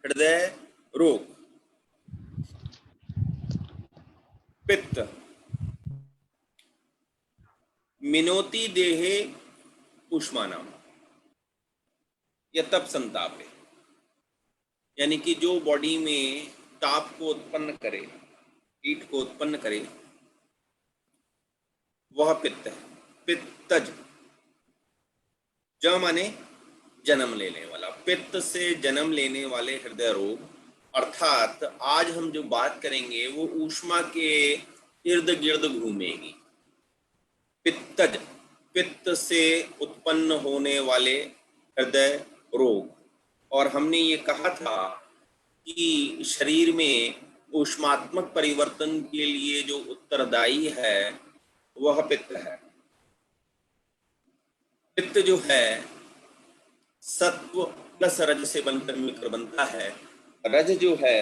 हृदय रोग। पित्त मिनोति देहे उष्मानम, यह तप संताप है, यानी कि जो बॉडी में ताप को उत्पन्न करे, हीट को उत्पन्न करे, वह पित्त है। पित्तज, ज माने जन्म लेने वाला, पित्त से जन्म लेने वाले हृदय रोग। अर्थात आज हम जो बात करेंगे वो ऊष्मा के इर्द गिर्द घूमेगी। पित्तज, पित्त से उत्पन्न होने वाले हृदय रोग। और हमने ये कहा था कि शरीर में ऊष्मात्मक परिवर्तन के लिए जो उत्तरदायी है वह पित्त है। पित्त जो है सत्व प्लस रज से बनकर मिलकर बनता है। रज जो है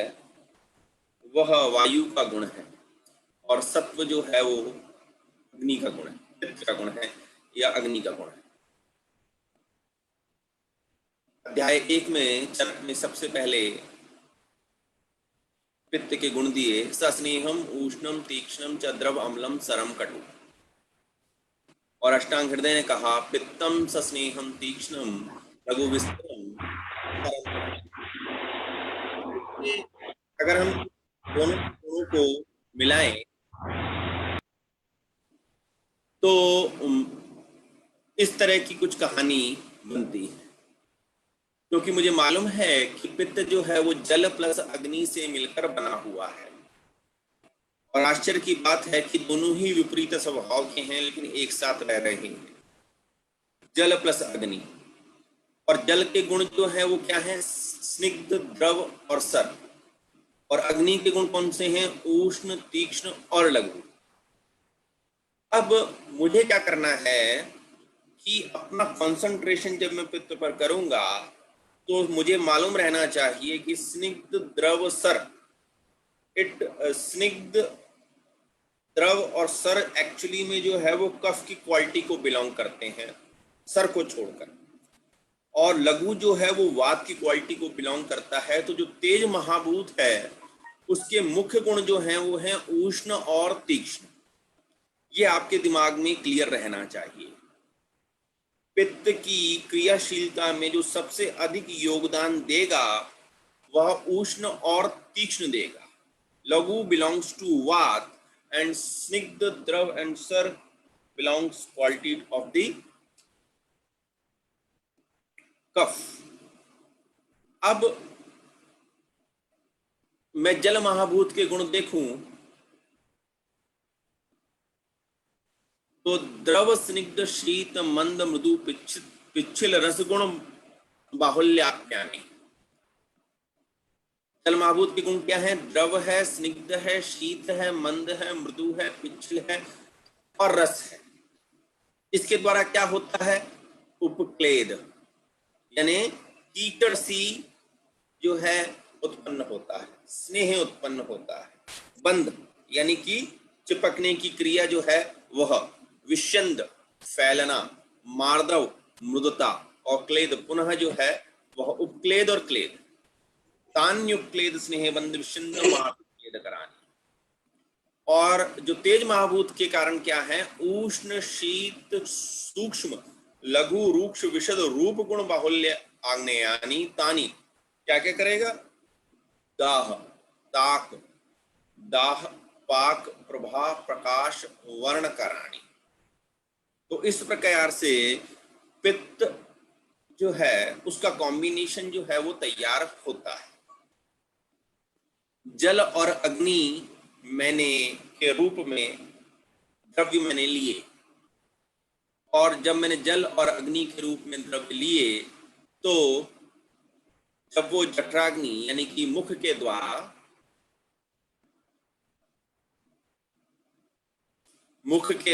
वह वायु का गुण है और सत्व जो है वो अग्नि का गुण है, पित्त का गुण है या अग्नि का गुण है। अध्याय 1 में चरक ने सबसे पहले पित्त के गुण दिए, सस्नेहम उष्णम तीक्ष्णम च द्रव अम्लम सरम कटु। और अष्टांग हृदय ने कहा पित्तम सस्नेहम तीक्ष्णम लघु विस्तरम सरम कटु। अगर हम दोनों गुणों को मिलाएं तो इस तरह की कुछ कहानी बनती है, क्योंकि मुझे मालूम है कि पित्त जो है वो जल प्लस अग्नि से मिलकर बना हुआ है। और आश्चर्य की बात है कि दोनों ही विपरीत स्वभाव के हैं लेकिन एक साथ रह रहे हैं, जल प्लस अग्नि। और जल के गुण जो है वो क्या है? स्निग्ध, द्रव और सर। और अग्नि के गुण कौन से हैं? उष्ण, तीक्ष्ण और लघु। अब मुझे क्या करना है कि अपना कंसंट्रेशन जब मैं पित्त पर करूंगा तो मुझे मालूम रहना चाहिए कि स्निग्ध, द्रव, सर, स्निग्ध, द्रव और सर एक्चुअली में जो है वो कफ की क्वालिटी को बिलोंग करते हैं, सर को छोड़कर। और लघु जो है वो वात की क्वालिटी को बिलोंग करता है। तो जो तेज महाभूत है उसके मुख्य गुण जो हैं वो हैं उष्ण और तीक्ष्ण। ये आपके दिमाग में क्लियर रहना चाहिए। पित्त की क्रियाशीलता में जो सबसे अधिक योगदान देगा वह उष्ण और तीक्ष्ण देगा। लघु बिलोंग्स टू वात and snigdha, drava and sara belongs quality of the kapha. अब मैं जल महाभूत के गुण देखूं तो द्रव, स्निग्ध, शीत, मंद, मृदु, पिच्छिल रसगुण बाहुल्याप्यानि। जल महाभूत के गुण क्या है? द्रव है, स्निग्ध है, शीत है, मंद है, मृदु है, पिच्छिल है और रस है। इसके द्वारा क्या होता है? उपक्लेद यानी कीटड़ सी जो है उत्पन्न होता है, स्नेह उत्पन्न होता है। बंध यानी कि चिपकने की क्रिया जो है वह, विषंद फैलना, मार्दव मृदुता और क्लेद पुनः जो है वह उपक्लेद और क्लेद। तान्युक्लेद स्नेह बंध विषंद मार्द करानी। और जो तेज महाभूत के कारण क्या है? उष्ण, शीत, सूक्ष्म, लघु, रूक्ष, विशद, रूप गुण बाहुल्य आग्नेयानि तानि। क्या क्या करेगा? दाह, ताक, दाह, पाक, प्रभा, प्रकाश, वर्ण करानी। तो इस प्रकार से पित्त जो है उसका कॉम्बिनेशन जो है वो तैयार होता है। जल और अग्नि मैंने के रूप में द्रव्य मैंने लिए, और जब मैंने जल और अग्नि के रूप में द्रव्य लिए तो जब वो जठराग्नि यानी कि मुख के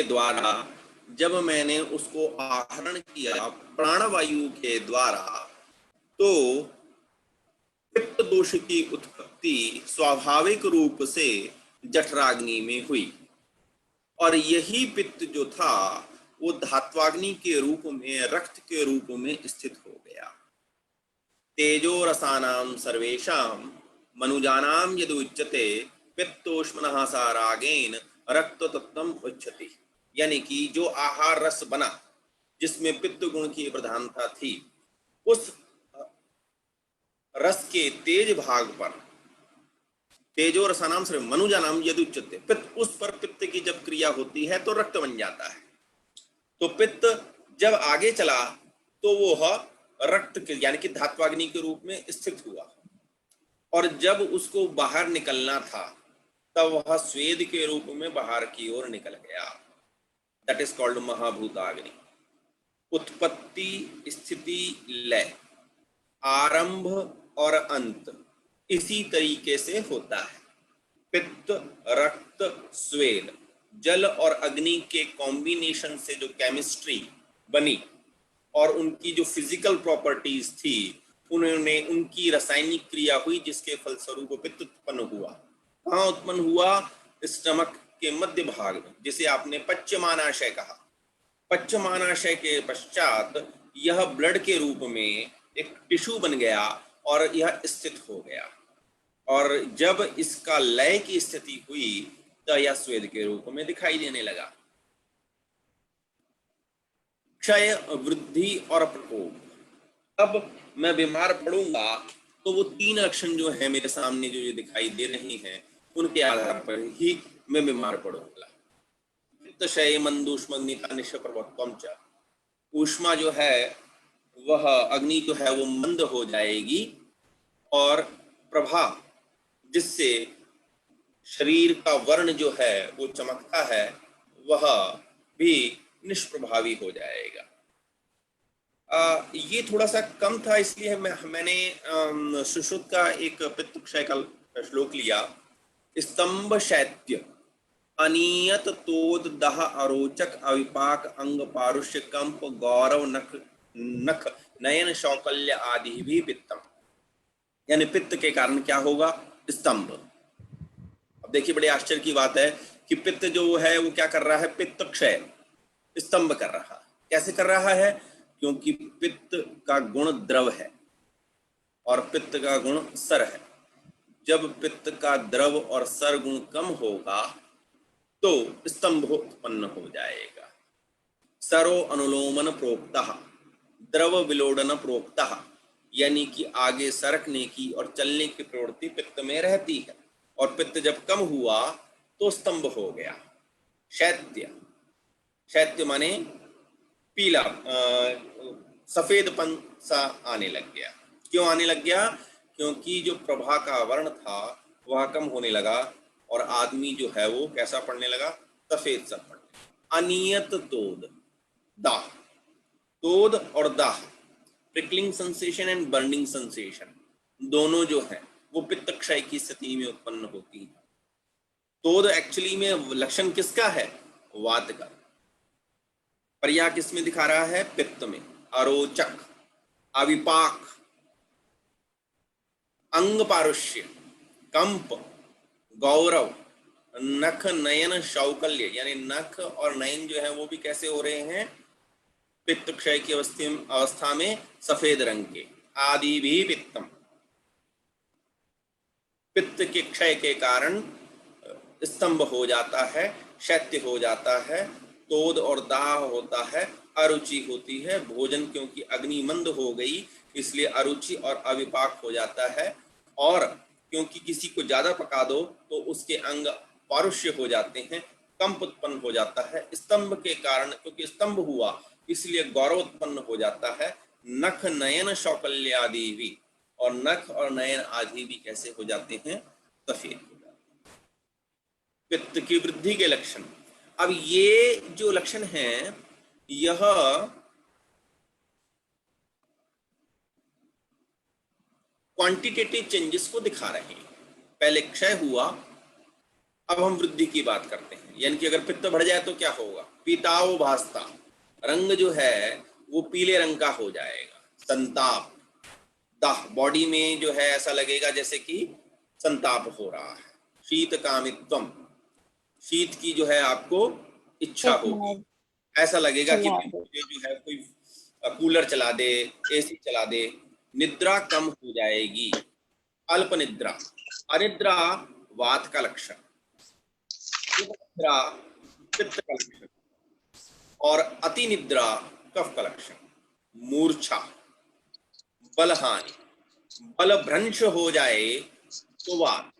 द्वारा जब मैंने उसको आहरण किया प्राणवायु के द्वारा, तो पित्त दोष की उत्पत्ति स्वाभाविक रूप से जठराग्नि में हुई। और यही पित्त जो था वो धात्वाग्नि के रूप में, रक्त के रूप में स्थित हो गया। तेजो रसानां सर्वेषां मनुजानां यदुच्यते पित्तोष्मनः सा रागेन रक्त तत्वम उच्यते। यानी कि जो आहार रस बना जिसमें पित्त गुण की प्रधानता थी, उस रस के तेज भाग पर तेजो रसानाम से मनुजानाम यदुच्यते, पित्त, उस पर पित्त की जब क्रिया होती है तो रक्त बन जाता है। तो पित्त जब आगे चला तो वो रक्त के यानी कि धात्वाग्नि के रूप में स्थित हुआ, और जब उसको बाहर निकलना था तब वह स्वेद के रूप में बाहर की ओर निकल गया। That is called mahabhutagni. उत्पत्ति, स्थिति, लय, आरंभ और अंत इसी तरीके से होता है। पित्त, रक्त, स्वेद, जल और अग्नि के कॉम्बिनेशन से जो केमिस्ट्री बनी और उनकी जो फिजिकल प्रॉपर्टीज थी, उन्होंने उनकी रासायनिक क्रिया हुई जिसके फलस्वरूप पित्त उत्पन्न हुआ। कहाँ उत्पन्न हुआ? स्टमक के मध्य भाग में, जिसे आपने पश्चिमानाशय कहा। पश्चिमानाशय के पश्चात यह ब्लड के रूप में एक टिश्यू बन गया और यह स्थित हो गया, और जब इसका लय की स्थिति हुई तो यह स्वेद के रूप में दिखाई देने लगा। क्षय, वृद्धि और प्रकोप। अब मैं बीमार पड़ूंगा तो वो तीन लक्षण जो है मेरे सामने जो ये दिखाई दे रही हैं, उनके आधार पर ही मैं बीमार पड़ूंगा। क्षय मंदूष्मग्निता निष्प्रभत्वम च। ऊष्मा जो है वह अग्नि जो है वो मंद हो जाएगी, और प्रभा जिससे शरीर का वर्ण जो है वो चमकता है वह भी निष्प्रभावी हो जाएगा। ये थोड़ा सा कम था, इसलिए मैंने सुश्रुत का एक पित्त क्षय का श्लोक लिया। स्तंभ शैत्य अनियत तोद दह अरोचक अविपाक अंग पारुष्य कंप गौरव नख नख नयन शौकल्य आदि भी पित्तम। यानी पित्त के कारण क्या होगा? स्तंभ। अब देखिए बड़े आश्चर्य की बात है कि पित्त जो है वो क्या कर रहा है? पित्त क्षय, स्तंभ कर रहा है। कैसे कर रहा है? क्योंकि पित्त का गुण द्रव है और पित्त का गुण सर है। जब पित्त का द्रव और सर गुण कम होगा तो स्तंभ उत्पन्न हो जाएगा। सरो अनुलोमन प्रोक्तः द्रव विलोडन प्रोक्तः, यानी कि आगे सरकने की और चलने की प्रवृत्ति पित्त में रहती है, और पित्त जब कम हुआ तो स्तंभ हो गया। शैत्य, शैत्य माने पीला, सफेदपन सा आने लग गया। क्यों आने लग गया? क्योंकि जो प्रभा का वर्ण था वह कम होने लगा और आदमी जो है वो कैसा पड़ने लगा? सफेद सा पड़ने। अनियत तोद, दाह, तोद और दाह, prickling sensation and burning sensation, दोनों जो है वो पित्त क्षय की स्थिति में उत्पन्न होती है। तोद एक्चुअली में लक्षण किसका है? वात का। पर यह किस में दिखा रहा है? पित्त में। अरोचक, अविपाक, अंग पारुष्य, कंप, गौरव, नख नयन शौकल्य, यानी नख और नयन जो है वो भी कैसे हो रहे हैं? पित्त क्षय की अवस्था में सफेद रंग के। आदि भी पित्तम, पित्त के क्षय के कारण स्तंभ हो जाता है, शैत्य हो जाता है, तोद और दाह होता है, अरुचि होती है। भोजन क्योंकि अग्नि मंद हो गई इसलिए अरुचि और अविपाक हो जाता है, और क्योंकि किसी को ज्यादा पका दो तो उसके अंग पारुष्य हो जाते हैं, कंप उत्पन्न हो जाता है। स्तंभ के कारण, क्योंकि स्तंभ हुआ इसलिए गौरव उत्पन्न हो जाता है। नख नयन शौकल्य आदि भी, और नख और नयन आदि भी कैसे हो जाते हैं? सफेद हो जाते हैं। पित्त की वृद्धि के लक्षण। अब ये जो लक्षण हैं यह क्वांटिटेटिव चेंजेस को दिखा रहे हैं। पहले क्षय हुआ, अब हम वृद्धि की बात करते हैं। यानी कि अगर पित्त बढ़ जाए तो क्या होगा? पीताओ भासता, रंग जो है वो पीले रंग का हो जाएगा। संताप, दाह, बॉडी में जो है ऐसा लगेगा जैसे कि संताप हो रहा है। शीत कामित्वम, शीत की जो है आपको इच्छा होगी, ऐसा लगेगा कि जो है कोई कूलर चला दे, एसी चला दे, निद्रा कम हो जाएगी, अल्प निद्रा। अनिद्रा वात का लक्षण, निद्रा पित्त का लक्षण, और अति निद्रा कफ का लक्षण। मूर्छा, बलहानि, बल भ्रंश हो जाए तो वात,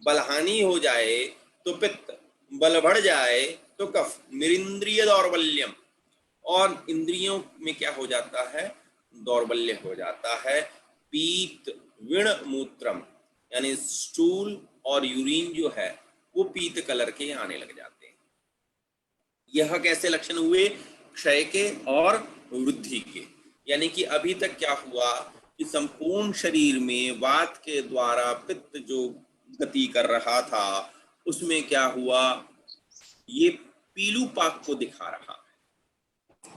बलहानि हो जाए तो पित्त, बल बढ़ जाए तो कफ। निरिंद्रिय दौर्बल्यम, और इंद्रियों में क्या हो जाता है, दौर्बल्य हो जाता है। पीत विण मूत्रम, यानी स्टूल और यूरिन जो है वो पीत कलर के आने लग जाते हैं। यह कैसे लक्षण हुए, क्षय के और वृद्धि के। यानी कि अभी तक क्या हुआ कि संपूर्ण शरीर में वात के द्वारा पित्त जो गति कर रहा था उसमें क्या हुआ, ये पीलू पाक को दिखा रहा।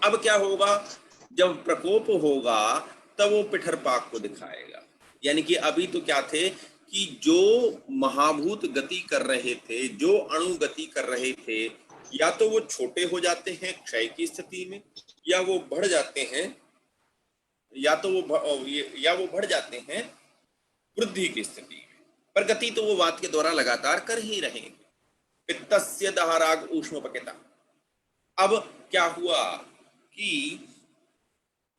अब क्या होगा, जब प्रकोप होगा तब वो पिठर पाक को दिखाएगा। यानी कि अभी तो क्या थे कि जो महाभूत गति कर रहे थे, जो अणु गति कर रहे थे, या तो वो छोटे हो जाते हैं क्षय की स्थिति में, या वो बढ़ जाते हैं, या वो बढ़ जाते हैं वृद्धि की स्थिति में। पर गति तो वो वात के द्वारा लगातार कर ही रहेंगे। पित्तस्य दहराग ऊष्मपकिता। अब क्या हुआ कि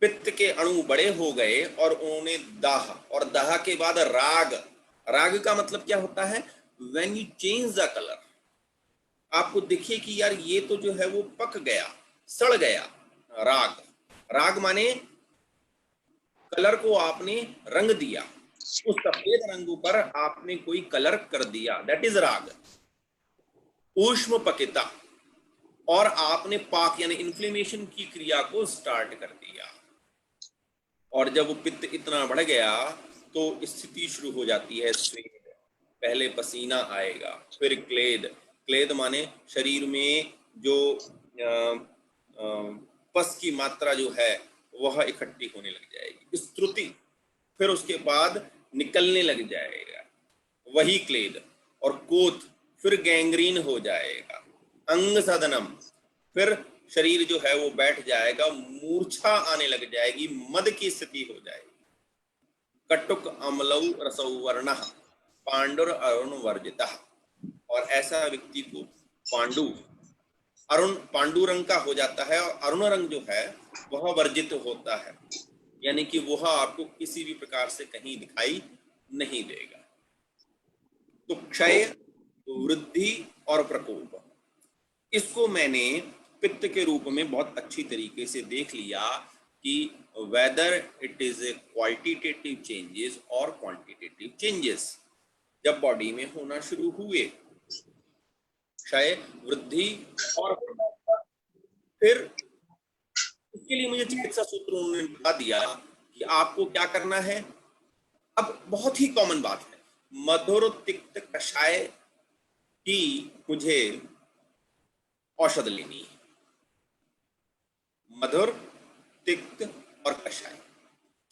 पित्त के अणु बड़े हो गए और उन्होंने दाह, और दाह के बाद राग। राग का मतलब क्या होता है, when you change the colour, आपको दिखे कि यार ये तो जो है वो पक गया, सड़ गया। राग, राग माने कलर को आपने रंग दिया, उस सफेद रंग पर आपने कोई कलर कर दिया, दैट इज राग। ऊष्म पकिता, और आपने पाक यानी इन्फ्लेमेशन की क्रिया को स्टार्ट कर दिया। और जब वो पित्त इतना बढ़ गया तो स्थिति शुरू हो जाती है स्वेद। पहले पसीना आएगा, फिर क्लेद। क्लेद माने शरीर में जो पस की मात्रा जो है वह इकट्ठी होने लग जाएगी, स्तुति, फिर उसके बाद निकलने लग जाएगा, वही क्लेद। और कोत, फिर गैंग्रीन हो जाएगा। अंग सदनम, फिर शरीर जो है वो बैठ जाएगा, मूर्छा आने लग जाएगी, मद की स्थिति हो जाएगी। कटुक अम्लौ रसौ वर्णः पांडुर अरुण वर्जितः, और ऐसा व्यक्ति को पांडु, अरुण पांडु रंग का हो जाता है, और अरुण रंग जो है वह वर्जित होता है, यानी कि वह आपको किसी भी प्रकार से कहीं दिखाई नहीं देगा। तो क्षय, वृद्धि और प्रकोप, इसको मैंने पित्त के रूप में बहुत अच्छी तरीके से देख लिया कि whether it is a qualitative changes और क्वांटिटेटिव चेंजेस जब बॉडी में होना शुरू हुए, क्षय, वृद्धि और फिर इसके लिए मुझे चिकित्सा सूत्र उन्होंने बता दिया कि आपको क्या करना है। अब बहुत ही कॉमन बात है, मधुर तिक्त कषाय की मुझे औषध लेनी है। मधुर, तिक्त और कषाय,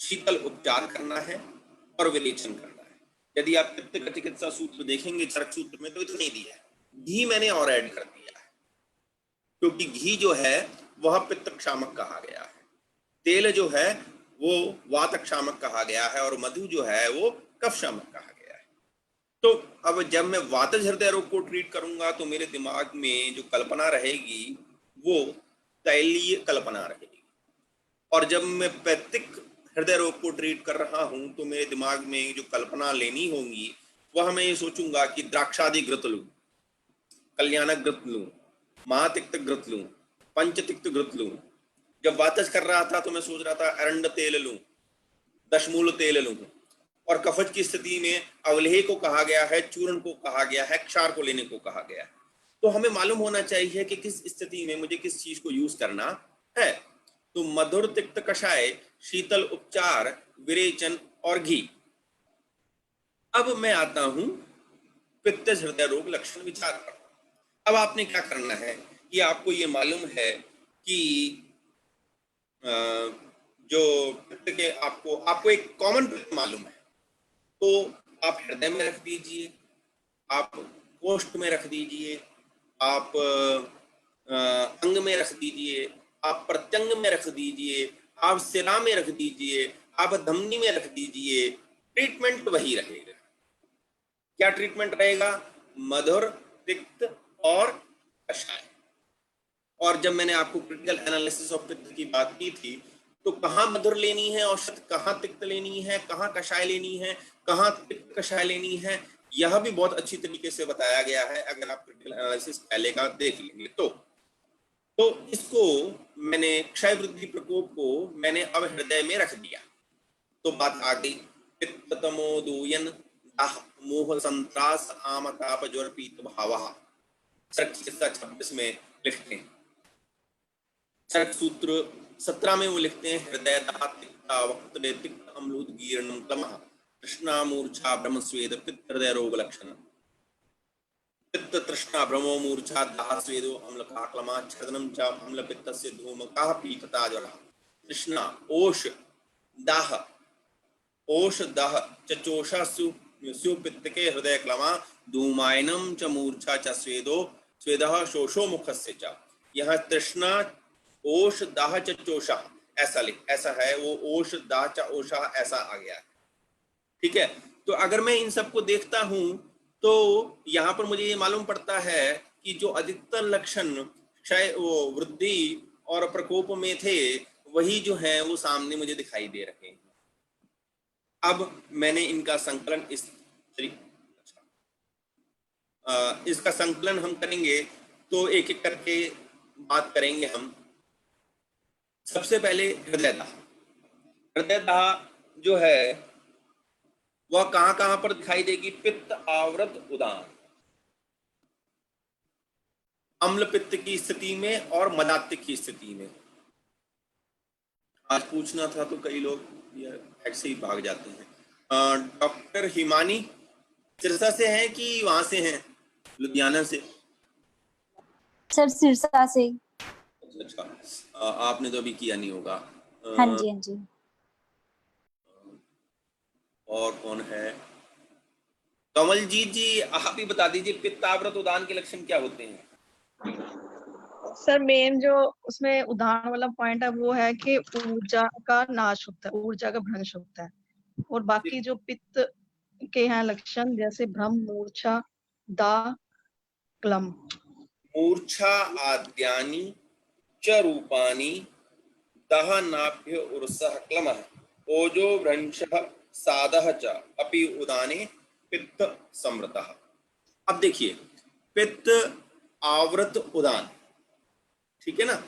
शीतल उपचार करना है और विलेचन करना है। यदि आप पित्त का चिकित्सा सूत्र देखेंगे चरक सूत्र में तो इतना ही दिया है। घी मैंने और ऐड कर दिया है, क्योंकि घी जो है वह पित्त क्षामक कहा गया है, तेल जो है वो वात क्षामक कहा गया है, और मधु जो है वो कफ शामक कहा गया है। तो अब जब मैं वातज हृदय रोग को ट्रीट करूंगा तो मेरे दिमाग में जो कल्पना रहेगी वो तैलीय कल्पना रहेगी, और जब मैं पैत्तिक हृदय रोग को ट्रीट कर रहा हूं तो मेरे दिमाग में जो कल्पना लेनी होगी वह मैं ये सोचूंगा कि द्राक्षादि घृत लूं, कल्याणक घृत लूं, महातिक्त घृत लूं, पंचतिक्त घृत लूं। जब वातज कर रहा था तो मैं सोच रहा था अरंड तेल लूं, दशमूल तेल लूं, और कफज की स्थिति में अवलेह को कहा गया है, चूर्ण को कहा गया है, क्षार को लेने को कहा गया है। तो हमें मालूम होना चाहिए कि किस स्थिति में मुझे किस चीज को यूज करना है। तो मधुर तिक्त कषाय, शीतल उपचार, विरेचन और घी। अब मैं आता हूं पित्त हृदय रोग लक्षण विचार पर। अब आपने क्या करना है कि आपको ये मालूम है कि जो पित्त के आपको एक कॉमन पित्त मालूम है, तो आप हृदय में रख दीजिए, आप कोष्ठ में रख दीजिए, आप अंग में रख दीजिए, आप प्रत्यंग में रख दीजिए, आप शिरा में रख दीजिए, आप धमनी में रख दीजिए, ट्रीटमेंट वही रहेगा। क्या ट्रीटमेंट रहेगा? मधुर, तिक्त और कषाय। और जब मैंने आपको क्रिटिकल एनालिसिस ऑफ पित्त की बात की थी, तो कहाँ मधुर लेनी है औषध, कहाँ तिक्त लेनी है, कहाँ कषाय लेनी है, कहाँ तिक्त कषाय लेनी है, यह भी बहुत अच्छी तरीके से बताया गया है। अगर आप क्रिटिकल एनालिसिस पहले का देख लेंगे तो इसको मैंने क्षय वृद्धि प्रकोप को मैंने अब हृदय में रख दिया। तो बात आ गई, पित्त तमो दूयन दाह मोह संत्रास आम ताप ज्वर पीत भावः। सर्ग 26 में लिखते हैं, सर्ग सूत्र 17 में वो लिखते हैं, हृदय दाह तिक्ता वक्त तिक्त अम्लूद गीर्णम क्लमः तृष्णा मूर्छा ब्रह्म स्वेद पित्त हृदय रोग लक्षण। पित्त तृष्णा भ्रमो मूर्छा दाह स्वेदो अम्लका क्लमा छदनम च अम्ल पित्तस्य धूमकाः पीतता ज्वरः। तृष्णा ओष दाह, ओष दाह चोषा स्यु पित्त के हृदय क्लमा धूमायनम च मूर्छा च स्वेदो स्वेदः शोषो मुखस्य च। यहाँ तृष्णा ओष दाह चोषा ऐसा है, वो ओष दाह च ओषा ऐसा आ गया है। ठीक है, तो अगर मैं इन सबको देखता हूं तो यहाँ पर मुझे ये मालूम पड़ता है कि जो अधिकतर लक्षण क्षय वो वृद्धि और प्रकोप में थे, वही जो है वो सामने मुझे दिखाई दे रहे हैं। अब मैंने इनका संकलन इसका संकलन हम करेंगे तो एक एक करके बात करेंगे हम। सबसे पहले हृदय दाह। हृदय दाह जो है वह कहां कहां पर दिखाई देगी? पित्त आवृत उदान, अम्ल पित्त की स्थिति में और मदात्य की स्थिति में। आज पूछना था तो कई लोग ऐसे ही भाग जाते हैं। डॉक्टर हिमानी सिरसा से हैं कि वहां से हैं, लुधियाना से? सर सिरसा से। अच्छा, आपने तो अभी किया नहीं होगा। हाँ जी हाँ जी। और कौन है? कमलजीत जी, आप ही बता दीजिए पित्त आवृत उदान के लक्षण क्या होते हैं? सर मेन जो उसमें उदाहरण वाला पॉइंट है वो है कि ऊर्जा का नाश होता है, ऊर्जा का भ्रंश होता है। और बाकी जो पित्त के हैं लक्षण, जैसे भ्रम, मूर्छा, दाह, क्लम। मूर्छा आद्यानि च रूपानि दहनाभ्य उर्सः क्लमः ओजो भ्रंशः सादः च अपि उदाने पित्त समृतः। अब देखिए, पित्त आवृत उदान, ठीक है ना।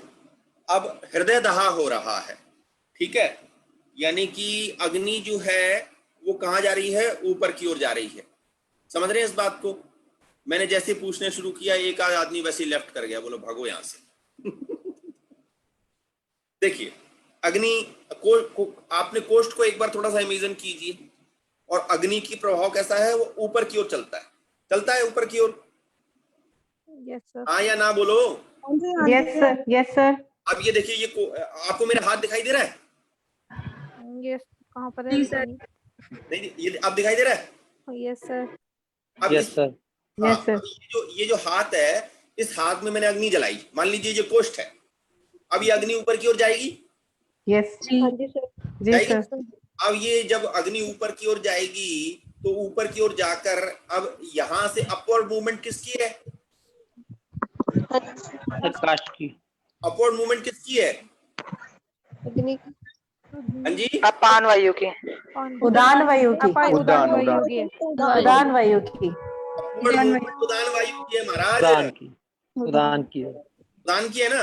अब हृदय दहा हो रहा है, ठीक है, यानी कि अग्नि जो है वो कहां जा रही है? ऊपर की ओर जा रही है। समझ रहे हैं इस बात को? मैंने जैसे पूछने शुरू किया, एक आदमी वैसे लेफ्ट कर गया, बोलो भागो यहां से। देखिए, अग्नि आपने कोष्ठ को एक बार थोड़ा सा इमेजिन कीजिए, और अग्नि की प्रभाव कैसा है? वो ऊपर की ओर चलता है ऊपर की ओर। Yes sir. हाँ या ना बोलो? Yes sir, yes sir. अब ये देखिए, ये आपको मेरा हाथ दिखाई दे रहा है? यस, कहाँ पर है? नहीं, ये अब दिखाई दे रहा है? Yes sir. अब यस सर, हाँ, यस सर। अब ये जो हाथ है, इस हाथ में मैंने अग्नि जलाई, मान लीजिए ये कोष्ठ है। अब ये अग्नि ऊपर की ओर जाएगी? यस जी सर, जी जाएगी? सर। अब ये जब अग्नि ऊपर की ओर जाएगी तो ऊपर की ओर जाकर अब यहां से अपवर्ड मूवमेंट किसकी है? प्रकाश की। अपवर्ड मूवमेंट किसकी है? अग्नि। हाँ जी, अपान वायु की। उदान वायु की। उदान वायु की। उदान वायु की। अपवर्ड मूवमेंट उदान वायु की है महाराज। उदान की। उदान की है ना?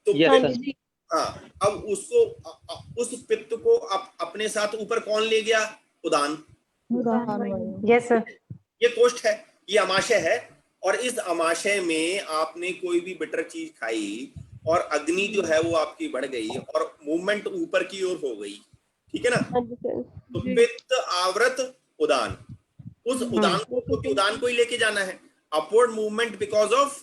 तो यस सर। हाँ, अब उसको उस पित्त को अपने साथ ऊपर कौन ले गया? उदान। Yes sir. ये कोष्ठ है, ये अमाशय है, और इस अमाशय में आपने कोई भी बिटर चीज खाई और अग्नि जो है वो आपकी बढ़ गई और मूवमेंट ऊपर की ओर हो गई, ठीक है ना। तो पित्त आवृत उदान, उस उदान को ही लेके जाना है। अपवर्ड मूवमेंट बिकॉज ऑफ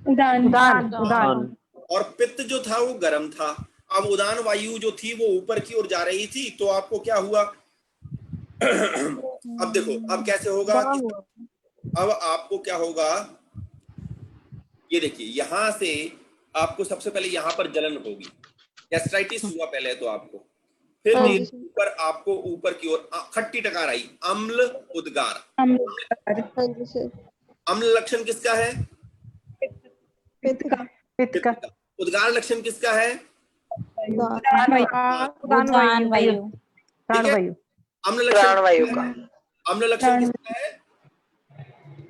उदान। और पित्त जो था वो गर्म था। अब उदान वायु जो थी वो ऊपर की ओर जा रही थी, तो आपको क्या हुआ? अब देखो, अब कैसे होगा? अब आपको क्या होगा? ये देखिए, यहां से आपको सबसे पहले यहां पर जलन होगी, गैस्ट्राइटिस हुआ पहले तो आपको, फिर हाँ धीरे जी। ऊपर आपको ऊपर की ओर खट्टी टकार आई, अम्ल उद्गार। हाँ जी सर। अम्ल लक्षण किसका है? पित्त का। पित्त पित्त का। का। उद्गार लक्षण किसका है? उदान वायु। ठीक प्राणवायु। है। अम्ल लक्षण प्राणवायु का। अम्ल लक्षण किसका है?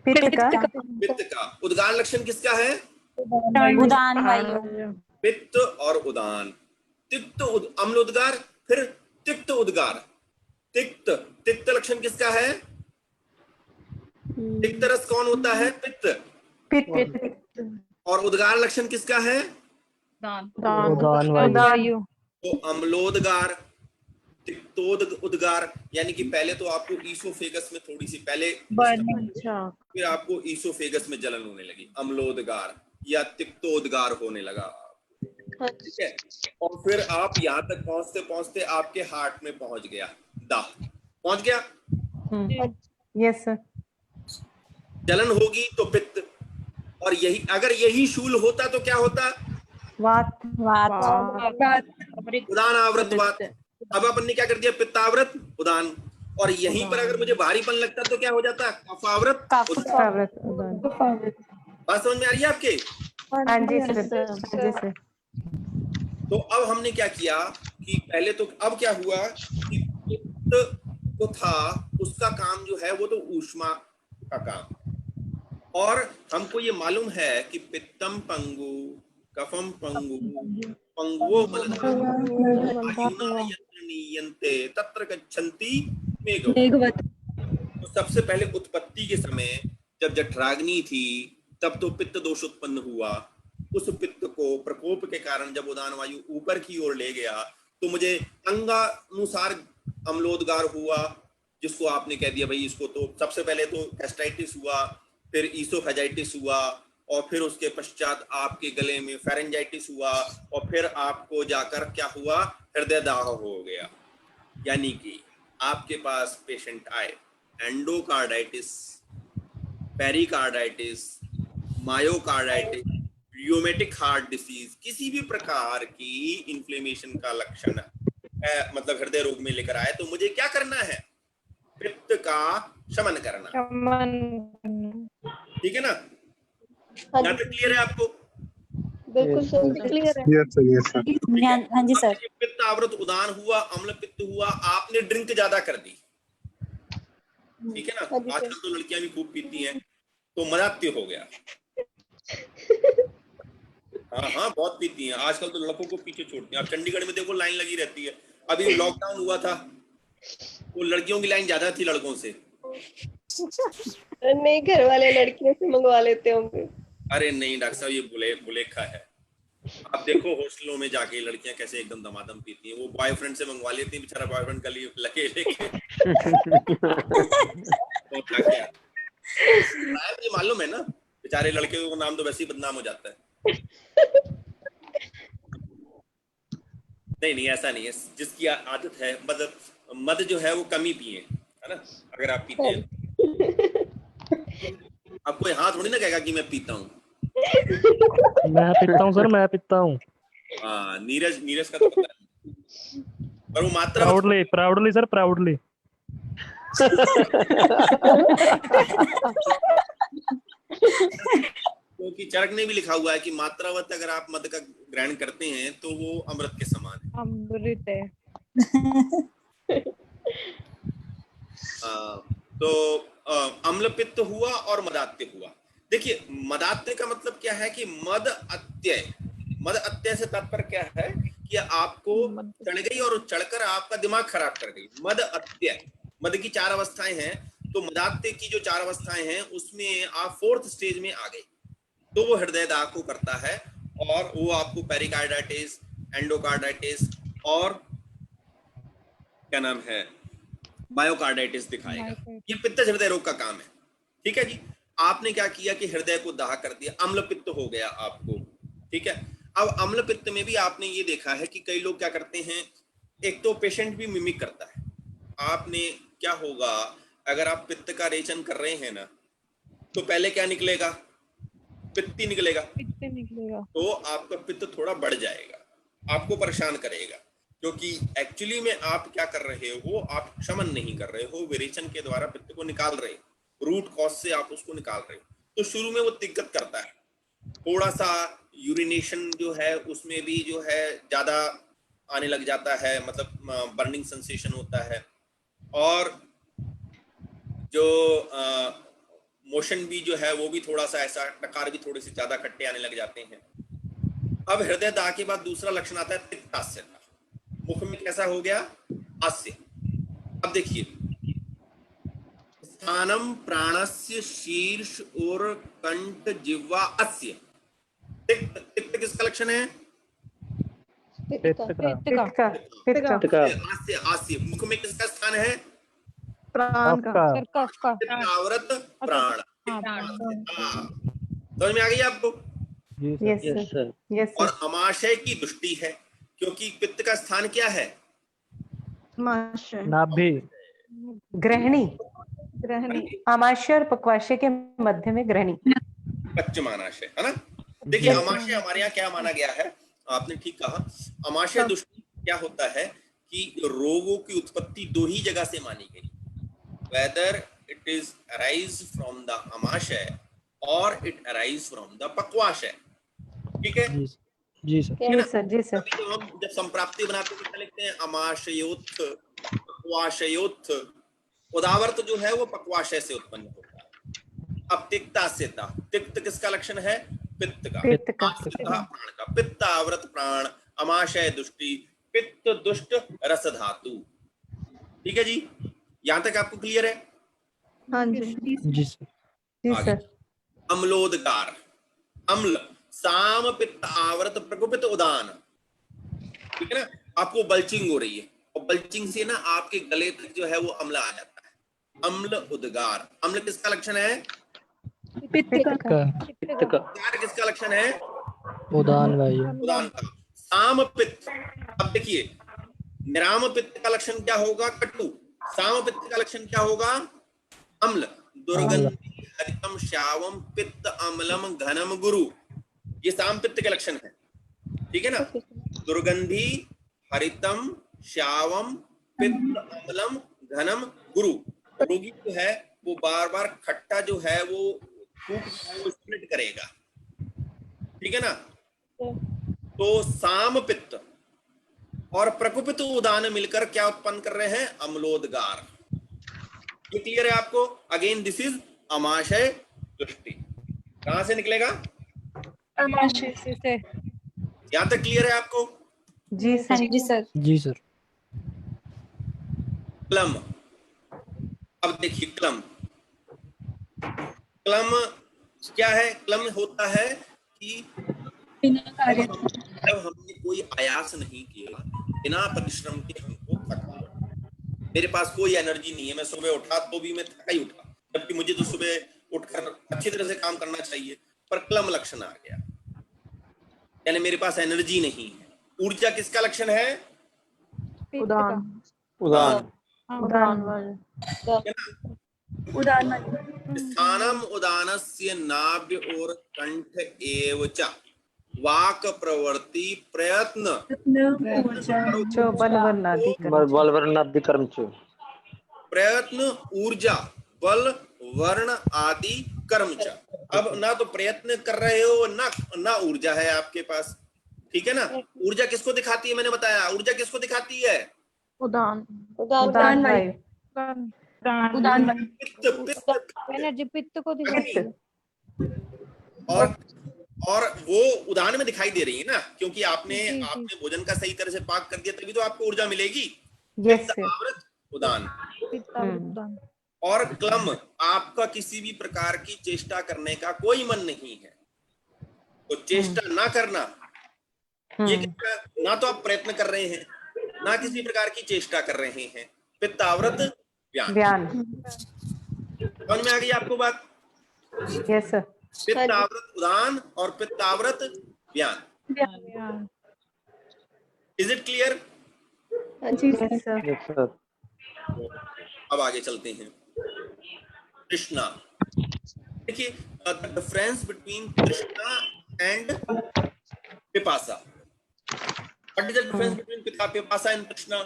पित्त का। पित्त का। उद्गार लक्षण किसका है? उदान वायु। पित्त और उदान। अम्ल उद्गार, फिर तिक्त उद्गार। तिक्त, तिक्त लक्षण किसका है? तिक्त रस कौन होता है? पित्त। पित्त। और उद्गार लक्षण किसका है? उदान वायु। तो अम्लोदगार, तिक्तोद उद्गार, यानी कि पहले तो आपको ईसोफेगस में थोड़ी सी पहले फिर आपको ईसोफेगस में जलन होने लगी, अम्लोदगार या तिक्तोदगार होने लगा। ठीक है। और फिर आप यहाँ तक पहुंचते पहुंचते आपके हार्ट में पहुंच गया, दाह पहुंच गया। Yes sir. जलन होगी तो पित्त, और यही अगर यही शूल होता तो क्या होता? वात। उदान आवृत वात। अब अपन ने क्या कर दिया? पित्तावृत उदान। और यहीं पर अगर मुझे भारीपन लगता तो क्या हो जाता? कफावृत उदान। बात समझ में आ रही है आपके? हाँ जी सर। हाँ जी सर। तो अब हमने क्या किया कि पहले तो अब क्या हुआ कि पित्त जो था उसका काम जो है वो तो ऊष्मा का काम, और हमको ये मालूम है कि पित्तम पंगु कफम पंगु पंगुओ नीयन्ते तत्र गच्छन्ति मेघवत्। तो सबसे पहले उत्पत्ति के समय जब जठराग्नि थी तब तो पित्त दोष उत्पन्न हुआ। उस पित्त को प्रकोप के कारण जब उदान वायु ऊपर की ओर ले गया तो मुझे अंगानुसार अम्लोदगार हुआ, जिसको आपने कह दिया भाई इसको तो सबसे पहले तो गैस्ट्राइटिस हुआ, फिर ईसोफेजाइटिस हुआ, और फिर उसके पश्चात आपके गले में फेरेंजाइटिस हुआ, और फिर आपको जाकर क्या हुआ? हृदय दाह हो गया। यानी कि आपके पास पेशेंट आए endocarditis, pericarditis, myocarditis, rheumatic heart disease, किसी भी प्रकार की इन्फ्लेमेशन का लक्षण मतलब हृदय रोग में लेकर आए तो मुझे क्या करना है? पित्त का शमन करना। ठीक है ना? यहाँ तक क्लियर है आपको? बिल्कुल सर, क्लियर है। हाँ जी सर। पित्त आवृत उदान हुआ, अम्ल पित्त हुआ, आपने ड्रिंक ज्यादा कर दी। ठीक है ना? आजकल तो लड़कियां भी खूब पीती हैं, तो मदात्य हो गया। हाँ बहुत पीती हैं आजकल तो, लड़कों को पीछे छोड़ती हैं। अब चंडीगढ़ में देखो लाइन लगी रहती है। अभी लॉकडाउन हुआ था वो लड़कियों की लाइन ज्यादा थी लड़कों से। नहीं, घर वाले लड़कियों से मंगवा लेते होंगे। अरे नहीं डॉक्टर साहब, ये बुलेखा है। आप देखो हॉस्टलों में जाके लड़कियां कैसे एकदम दमादम पीती हैं। वो बॉयफ्रेंड से मंगवा लेती हैं, बेचारा बॉयफ्रेंड गली लगे लेके। तो क्या मुझे मालूम है ना, बेचारे लड़के को नाम तो वैसे ही बदनाम हो जाता है। नहीं ऐसा नहीं है, जिसकी आदत है मद जो है वो कम ही पिए, है ना? अगर आप पीते हैं आपको यहाँ थोड़ी ना कहेगा कि मैं पीता हूँ। मैं पीता हूँ सर, मैं पीता हूँ। हाँ नीरज का तो पता है, पर वो मात्रा प्राउडली सर, प्राउडली। क्योंकि चरक ने भी लिखा हुआ है कि मात्रावत अगर आप मद का ग्रहण करते हैं तो वो अमृत के समान है। अमृत है। तो अम्ल पित्त हुआ और मदात्य हुआ। देखिए मदात्य का मतलब क्या है कि मद अत्यय से तात्पर्य क्या है कि आपको चढ़ गई और चढ़कर आपका दिमाग खराब कर गई। मद अत्यय, मद की 4 अवस्थाएं हैं, तो मदात्य की जो 4 अवस्थाएं हैं उसमें आप 4th स्टेज में आ गए तो वो हृदय दाह को करता है, और वो आपको पेरिकार्डाइटिस, एंडोकार्डाइटिस और क्या नाम है मायोकार्डाइटिस दिखाएगा। ये पित्तज हृदय रोग का काम है। ठीक है जी। आपने क्या किया कि हृदय को दाह कर दिया, अम्ल पित्त हो गया आपको। ठीक है। अब अम्ल पित्त में भी आपने ये देखा है कि कई लोग क्या करते हैं, एक तो पेशेंट भी मिमिक करता है। आपने क्या होगा, अगर आप पित्त का रेचन कर रहे हैं ना तो पहले क्या निकलेगा? पित्त ही निकलेगा। तो आपका पित्त थोड़ा बढ़ जाएगा, आपको परेशान करेगा। क्योंकि एक्चुअली में आप क्या कर रहे हो, आप शमन नहीं कर रहे हो, विरेचन के द्वारा पित्त को निकाल रहे हो, रूट कॉज से आप उसको निकाल रहे हो। तो शुरू में वो दिक्कत करता है, थोड़ा सा यूरिनेशन जो है उसमें भी जो है ज्यादा आने लग जाता है, मतलब बर्निंग सेंसेशन होता है, और जो मोशन भी जो है वो भी थोड़ा सा ऐसा, डकार भी थोड़े से ज्यादा खट्टे आने लग जाते हैं। अब हृदय दाह के बाद दूसरा लक्षण आता है तिक्तास्यता। मुख में कैसा हो गया, हास्य। अब देखिए, स्थानम प्राणस्य शीर्ष और कंठ जिह्वा अस्य। तिक्त, तिक्त किसका लक्षण है, पित्त का। पित्त का हास्य, हास्य। मुख में किसका स्थान है, प्राण का। पित्ताव्रत प्राण। समझ में आ गई आपको। यस सर यस और सर अमाशय की दृष्टि है, क्योंकि पित्त का स्थान क्या है, आमाशय। नाभि। ग्रहणी ग्रहणी। आमाशय और पक्वाशय के मध्य में ग्रहणी। पश्चिमानाशय, है ना। देखिए अमाशय हमारे यहाँ क्या माना गया है, आपने ठीक कहा। अमाशय दृष्टि क्या होता है कि रोगों की उत्पत्ति दो ही जगह से मानी गई, whether it is arise from the amashay or it arise from the पक्वाशय। ठीक है, जी सर। जी सर जी सर। अभी तो हम जब संप्राप्ति बनाते हैं क्या लिखते हैं, अमाशयोत्थ पक्वाशयोत्थ। उदावर्त जो है वो पक्वाशय से उत्पन्न होता है। अब तिक्तास्यता, तिक्त किसका लक्षण है, पित्त का। पित्त का। प्राण का, पित्ताव्रत प्राण, अमाशय दृष्टि, पित्त दुष्ट रस धातु। ठीक है जी, यहां तक आपको क्लियर है। हाँ जी। जी सर। जी आगे। सर। अम्लोदगार, अम्ल, साम पित्त आवर्त प्रकुपित उदान। ठीक है ना, आपको बल्चिंग हो रही है और बल्चिंग से ना आपके गले तक जो है वो अम्ल आ जाता है। अम्ल उद्गार। अम्ल किसका लक्षण है, पित्त का। उद्गार किसका लक्षण है, उदान वायु। उदान का। साम पित्त, अब देखिए निराम पित्त का लक्षण क्या होगा, कटु। साम पित्त का लक्षण क्या होगा, अम्ल। दुर्गंधि हरितम श्यावम पित्त अम्लम घनम गुरु, ये साम पित्त के लक्षण है। ठीक है ना, दुर्गंधि हरितम श्यावम पित्त अम्लम घनम गुरु। रोगी जो है वो बार बार खट्टा जो है वो फूक वो स्प्लिट करेगा। ठीक है ना, तो साम पित्त और प्रकुपित उदान मिलकर क्या उत्पन्न कर रहे हैं, अम्लोदगार। ये क्लियर है आपको। अगेन दिस इज अमाशय दृष्टि। कहां से निकलेगा, आमाशय से। यहां तक क्लियर है आपको। जी हाँ सर। जी सर। जी सर। क्लम, अब देखिए क्लम, क्लम क्या है, क्लम होता है कि जब हमने कोई आयास नहीं किया, बिना परिश्रम के हमको थकावट, मेरे पास कोई एनर्जी नहीं है, मैं सुबह उठा तो भी मैं थका ही उठा, जबकि मुझे तो सुबह उठकर अच्छी तरह से काम करना चाहिए, पर क्लम लक्षण आ गया, यानी मेरे पास एनर्जी नहीं है। ऊर्जा किसका लक्षण है, उदान। उदान। उदान। स्थानम उदानस्य नाभ्य और कंठ एव च वाक प्रवृत्ति प्रयत्न जो बलवर्णादि कर्म प्रयत्न ऊर्जा बल वर्ण आदि कर्म च। अब ना तो प्रयत्न कर रहे हो ना ऊर्जा है आपके पास। ठीक है ना, ऊर्जा किसको दिखाती है, मैंने बताया ऊर्जा किसको दिखाती है, उदान। उदान वायु। उदान। एनर्जी पित्त को दिखाती है। और वो उदान में दिखाई दे रही है ना, क्योंकि आपने भोजन का सही तरह से पाक कर दिया, तभी तो आपको ऊर्जा मिलेगी। यस आवृत उदान। और क्लम, आपका किसी भी प्रकार की चेष्टा करने का कोई मन नहीं है, तो चेष्टा ना करना, ये किसका, ना तो आप प्रयत्न कर रहे हैं ना किसी प्रकार की चेष्टा कर रहे हैं। पित्ताव्रत व्यान। समझ में आ गई आपको बात। Yes sir. पित्ताव्रत उदान और पित्ताव्रत व्यान। Is it clear. Yes sir. अब आगे चलते हैं। तृष्णा, देखिए द डिफरेंस बिटवीन तृष्णा एंड पिपासा। What is the difference between Pipasa and Trishna?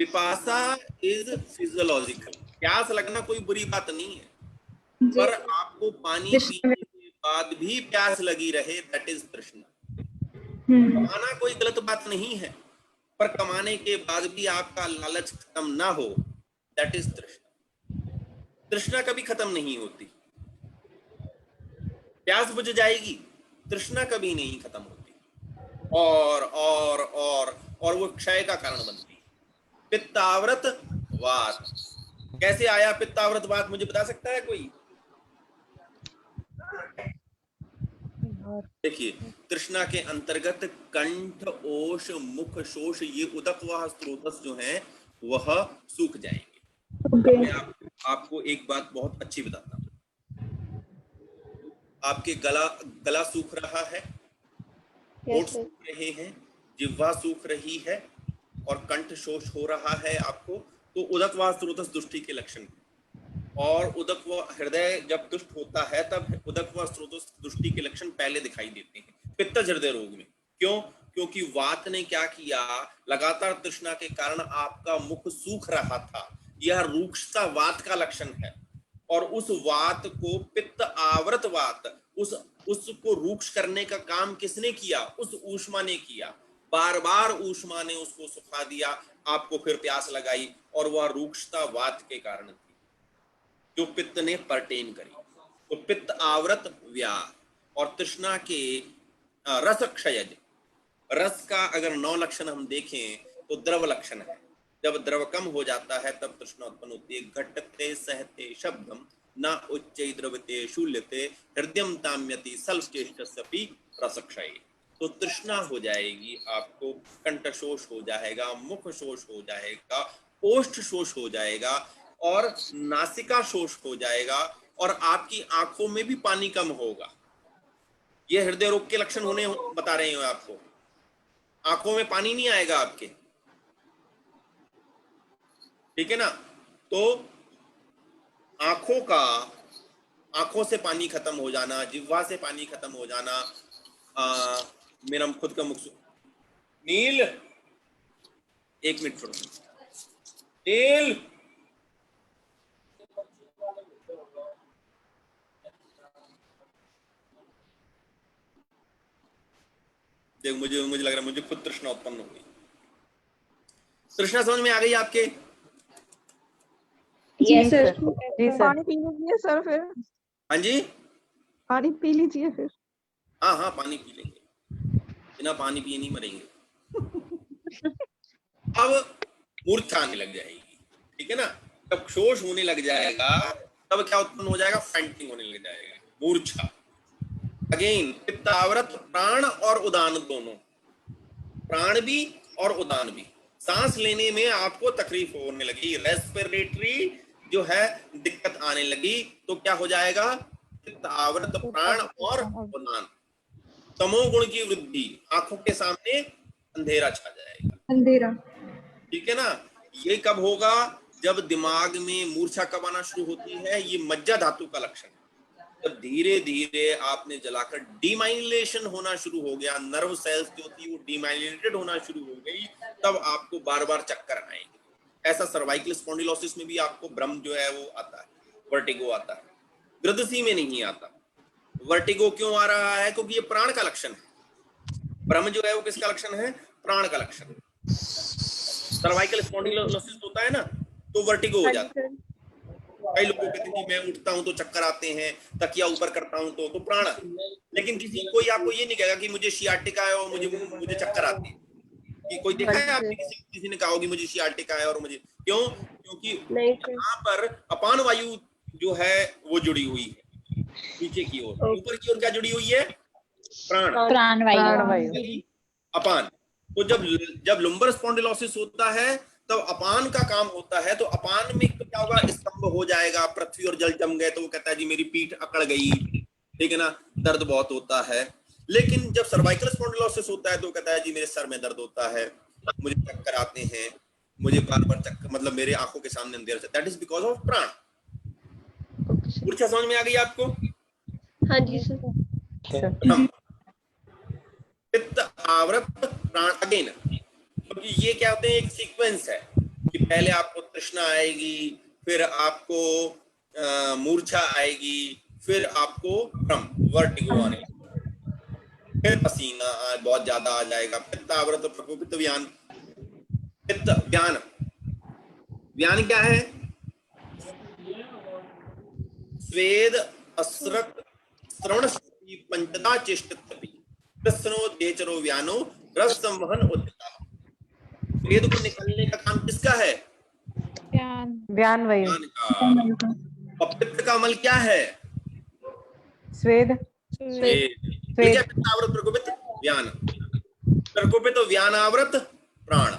Pipasa is physiological, प्यास लगना कोई बुरी बात नहीं है, पर आपको पानी पीने के बाद भी प्यास लगी रहे, दैट इज तृष्णा। कमाना कोई गलत बात नहीं है, पर कमाने के बाद भी आपका लालच खत्म ना हो, दैट इज तृष्णा। तृष्णा कभी खत्म नहीं होती, प्यास बुझ जाएगी, तृष्णा कभी नहीं खत्म होती, और वो क्षय का कारण बनती है। पित्ताव्रत वात, कैसे आया पित्ताव्रत वात, मुझे बता सकता है कोई? देखिए, तृष्णा के अंतर्गत कंठ, ओष, मुख, शोष, ये उदकवाह स्रोतस जो हैं वह सूख जाएंगे। मैं आपको एक बात बहुत अच्छी बताता हूँ। आपके गला सूख रहा है, होठ सूख रहे हैं, जिह्वा सूख रही है और कंठ शोष हो रहा है आपको, तो उदकवाह स्रोतस दुष्टि के लक्षण। और उदकवाह हृदय जब दुष्ट होता है तब उदकवाह स्रोतस दुष्टि के लक्षण पहले दिखाई देते हैं पित्तज हृदय रोग में। क्यों? क्योंकि वात ने क्या किया, लगातार तृष्णा के कारण आपका मुख सूख रहा था, यह रूक्षता वात का लक्षण है। और उस वात को पित्त आवृत वात, उसको रूक्ष करने का काम किसने किया? उस ऊष्मा ने किया। बार बार ऊष्मा ने उसको सुखा दिया, आपको फिर प्यास लगाई, और वह रूक्षता वात के कारण थी जो पित्त ने परटेन करी। तो पित्त आवृत व्याध और तृष्णा के रस क्षयज, रस का अगर 9 लक्षण हम देखें तो द्रव लक्षण है। जब द्रव कम हो जाता है तब तृष्णा उत्पन्न होती है। घटते सहते शब्दम न उच्चै द्रवते शूल्यते हृदयम ताम्यति सल्चेष्टस्यपि रसक्षय। तो तृष्णा हो जाएगी, आपको कंठ शोष हो जाएगा, मुख शोष हो जाएगा, ओष्ठ शोष हो जाएगा और नासिका शोष हो जाएगा, और आपकी आंखों में भी पानी कम होगा। ये हृदय रोग के लक्षण होने बता रहे हैं आपको। आंखों में पानी नहीं आएगा आपके, ठीक है ना? तो आंखों से पानी खत्म हो जाना, जिह्वा से पानी खत्म हो जाना, मेरा खुद का मुख। नील, 1 मिनट छोड़ो। नील, देख, मुझे लग रहा है मुझे खुद तृष्णा उत्पन्न हो गई। तृष्णा समझ में आ गई आपके? जी सर, जी सर। पानी पी लीजिए सर फिर। हाँ जी, पानी पी लीजिए फिर। हाँ पानी पी लेंगे, बिना पानी पिए नहीं मरेंगे। अब मूर्छा आने लग जाएगी, ठीक है ना? जब शोष होने लग जाएगा तब क्या उत्पन्न हो जाएगा? फैंटिंग होने लग जाएगा, मूर्छा। अगेन पित्तावृत प्राण और उदान दोनों, प्राण भी और उदान भी। सांस लेने में आपको तकलीफ होने लगी, रेस्पिरेटरी जो है दिक्कत आने लगी, तो क्या हो जाएगा? पित्तावृत प्राण और उदान। तमोगुण की वृद्धि, आंखों के सामने अंधेरा छा जाएगा, अंधेरा, ठीक है ना? ये कब होगा? जब दिमाग में मूर्छा कब आना शुरू होती है? ये मज्जा धातु का लक्षण है। तो धीरे धीरे आपने जलाकर डीमाइलिनेशन होना शुरू हो गया, नर्व सेल्स जो थी वो डीमाइलिनेटेड होना शुरू हो गई, तब आपको बार बार चक्कर आएंगे। ऐसा सर्वाइकल स्पॉन्डिलोसिस में भी आपको भ्रम जो है वो आता है, वर्टिगो आता है, गृदसी में नहीं आता। वर्टिगो क्यों आ रहा है? क्योंकि ये प्राण का लक्षण है। भ्रम जो है वो किसका लक्षण है? प्राण का लक्षण। सर्वाइकल स्पॉन्डिलोसिस होता है ना, तो वर्टिगो हो जाता है। कई लोगों को कहते हैं कि मैं उठता हूं तो चक्कर आते हैं, तकिया ऊपर करता हूं तो प्राण। लेकिन कोई आपको ये नहीं कहेगा कि मुझे सियाटिका है और मुझे चक्कर आते हैं। कि कोई देखा है आपने किसी ने कहा होगी मुझे सियाटिका है और मुझे? क्यों? क्योंकि यहाँ पर अपान वायु जो है वो जुड़ी हुई है नीचे की ओर। ऊपर की ओर क्या जुड़ी हुई है? प्राण वायु। अपान। तो जब लुम्बर स्पॉन्डिलोसिस होता है तब अपान का काम होता है। तो अपान में तो क्या होगा? स्तंभ हो जाएगा, पृथ्वी और जल जम गए, तो वो कहता है जी मेरी पीठ अकड़ गई, ठीक है ना, दर्द बहुत होता है। लेकिन जब सर्वाइकल स्पॉन्डिलोसिस होता है तो कहता है जी मेरे सर में दर्द होता है, मुझे चक्कर आते हैं, मुझे बार बार चक्कर, मतलब मेरे आंखों के सामने अंधेरा। दैट इज बिकॉज ऑफ प्राण। मूर्छा समझ में आ गई आपको? हाँ जी सर। पित्त आवृत प्राण अगेन, क्योंकि ये क्या होते हैं, एक सीक्वेंस है कि पहले आपको तृष्णा आएगी, फिर आपको मूर्छा आएगी, फिर आपको भ्रम वर्टिगो आने, फिर पसीना बहुत ज्यादा आ जाएगा। पित्त आवृत प्रकोपित व्यान। पित्त व्यान, व्यान क्या है? स्वेद असृत श्रवण शक्ति पंचदा चेष्टि प्रसनो देचरो व्यानो रस संवहन उद्यता। स्वेद को निकलने का काम किसका है? ज्ञान। व्यान वायु। व्यान का। और पित्त का अमल क्या है? स्वेद। स्वेद। ठीक है, पित्त आवृत प्रकोपित व्यान, प्रकोपित व्यान आवृत प्राण,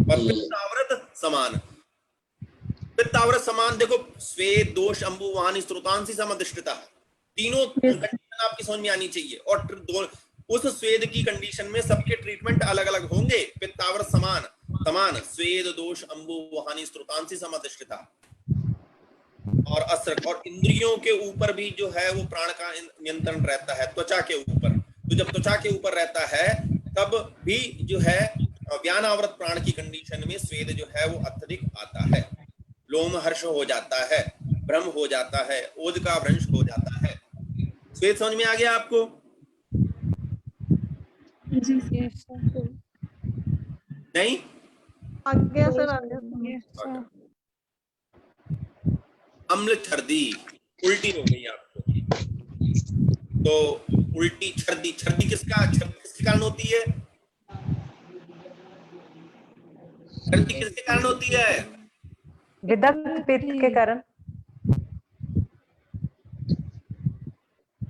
और पित्त आवृत समान। पित्त आवृत समान, देखो स्वेद दोष अंबु वाहन स्त्रोतांसी समधिष्ठिता, तीनों कंडीशन आपकी समझ में आनी चाहिए। और उस स्वेद की कंडीशन में सबके ट्रीटमेंट अलग अलग होंगे। पित्तावृत समान, समान स्वेद दोष अंबु वाहनी स्त्रोतांसी समधिष्ठिता। और असर और इंद्रियों के ऊपर भी जो है वो प्राण का नियंत्रण रहता है, त्वचा के ऊपर। तो जब त्वचा के ऊपर रहता है तब भी जो है व्यान आवृत प्राण की कंडीशन में स्वेद जो है वो अत्यधिक आता है, लोम हर्ष हो जाता है, भ्रम हो जाता है, ओज का भ्रंश हो जाता है। स्वेद समझ में आ गया आपको? Yes, sir. नहीं? आ गया सर, आ गया। Yes, sir. अम्ल छर्दी, उल्टी हो गई आपको, तो उल्टी छर्दी, छर्दी किसके कारण होती है? छर्दी किसके कारण होती है? विदग्ध पित्त के कारण।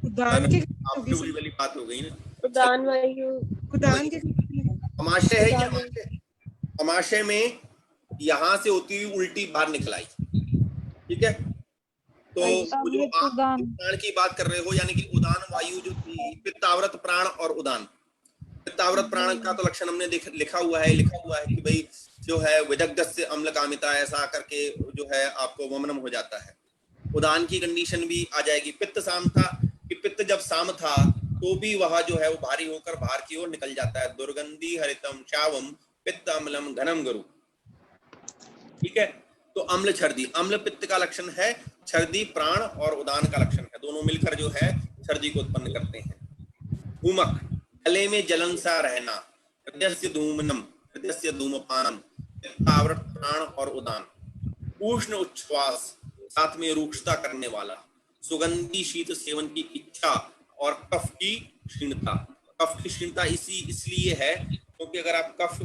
उदान के आपकी बुरी वाली बात हो गई ना। उदान वायु। उदान के अमाशय है क्या? अमाशय में यहाँ से होती हुई उल्टी बाहर निकल आई, ठीक है? तो वो जो आप प्राण की बात कर रहे हो, यानी कि उदान वायु जो थी, पित्तावृत प्राण और उदान। पित्तावृत प्राण का तो लक्षण हमने लिखा हुआ है कि भाई जो है विदग्ध से अम्ल कामिता, ऐसा करके जो है आपको वमनम हो जाता है। उदान की कंडीशन भी आ जाएगी। पित्त साम था कि पित्त जब साम था तो भी वह जो है वो भारी होकर बाहर की ओर निकल जाता है। दुर्गंधी हरितम चावम पित्त अम्लम घनम गुरु, ठीक है? तो अम्ल छर्दी, अम्ल पित्त का लक्षण है, छर्दी प्राण और उदान का लक्षण है, दोनों मिलकर जो है छर्दी को उत्पन्न करते हैं। भूमक, गले में जलन सा रहना, हृदय धूमनम, हृदय धूमपान, पित्तावृत प्राण और उदान। उष्ण उच्छ्वास, साथ में रूक्षता करने वाला, सुगंधी शीत सेवन की इच्छा, और कफ की क्षीणता। कफ की क्षीणता इसलिए है क्योंकि अगर आप कफ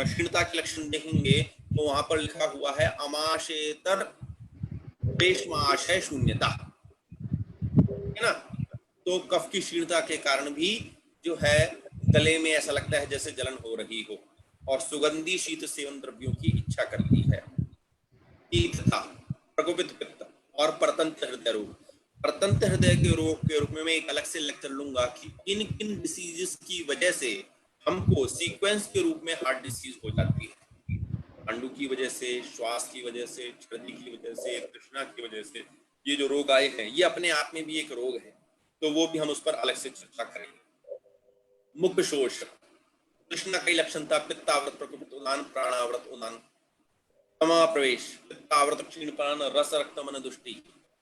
क्षीणता के लक्षण देखेंगे तो वहां पर लिखा हुआ है अमाशयतर पेशमाशय शून्यता, है ना? तो कफ की क्षीणता के कारण भी जो है गले में ऐसा लगता है जैसे जलन हो रही हो, और सुगंधी शीत सेवन द्रव्यों की इच्छा करती है। तीर्थता, प्रकोपित पित्त और परतंत्र हृदय रोग। परतंत्र हृदय के रोग के रूप में मैं एक अलग से लेक्चर लूंगा कि किन किन डिसीजेस की वजह से हमको सीक्वेंस के रूप में हार्ट डिसीज हो जाती है। पांडु की वजह से, श्वास की वजह से, छर्दी की वजह से, तृष्णा की वजह से, ये जो रोग आए हैं ये अपने आप में भी एक रोग है, तो वो भी हम उस पर अलग से चर्चा करेंगे। मुख शोष, तृष्णा का लक्षण था पित्तावृत प्रकोपित उदान, प्राणावृत उदान। तमा प्रवेश, पित्तावृत क्षीणपान, रस रक्त मन दुष्टि,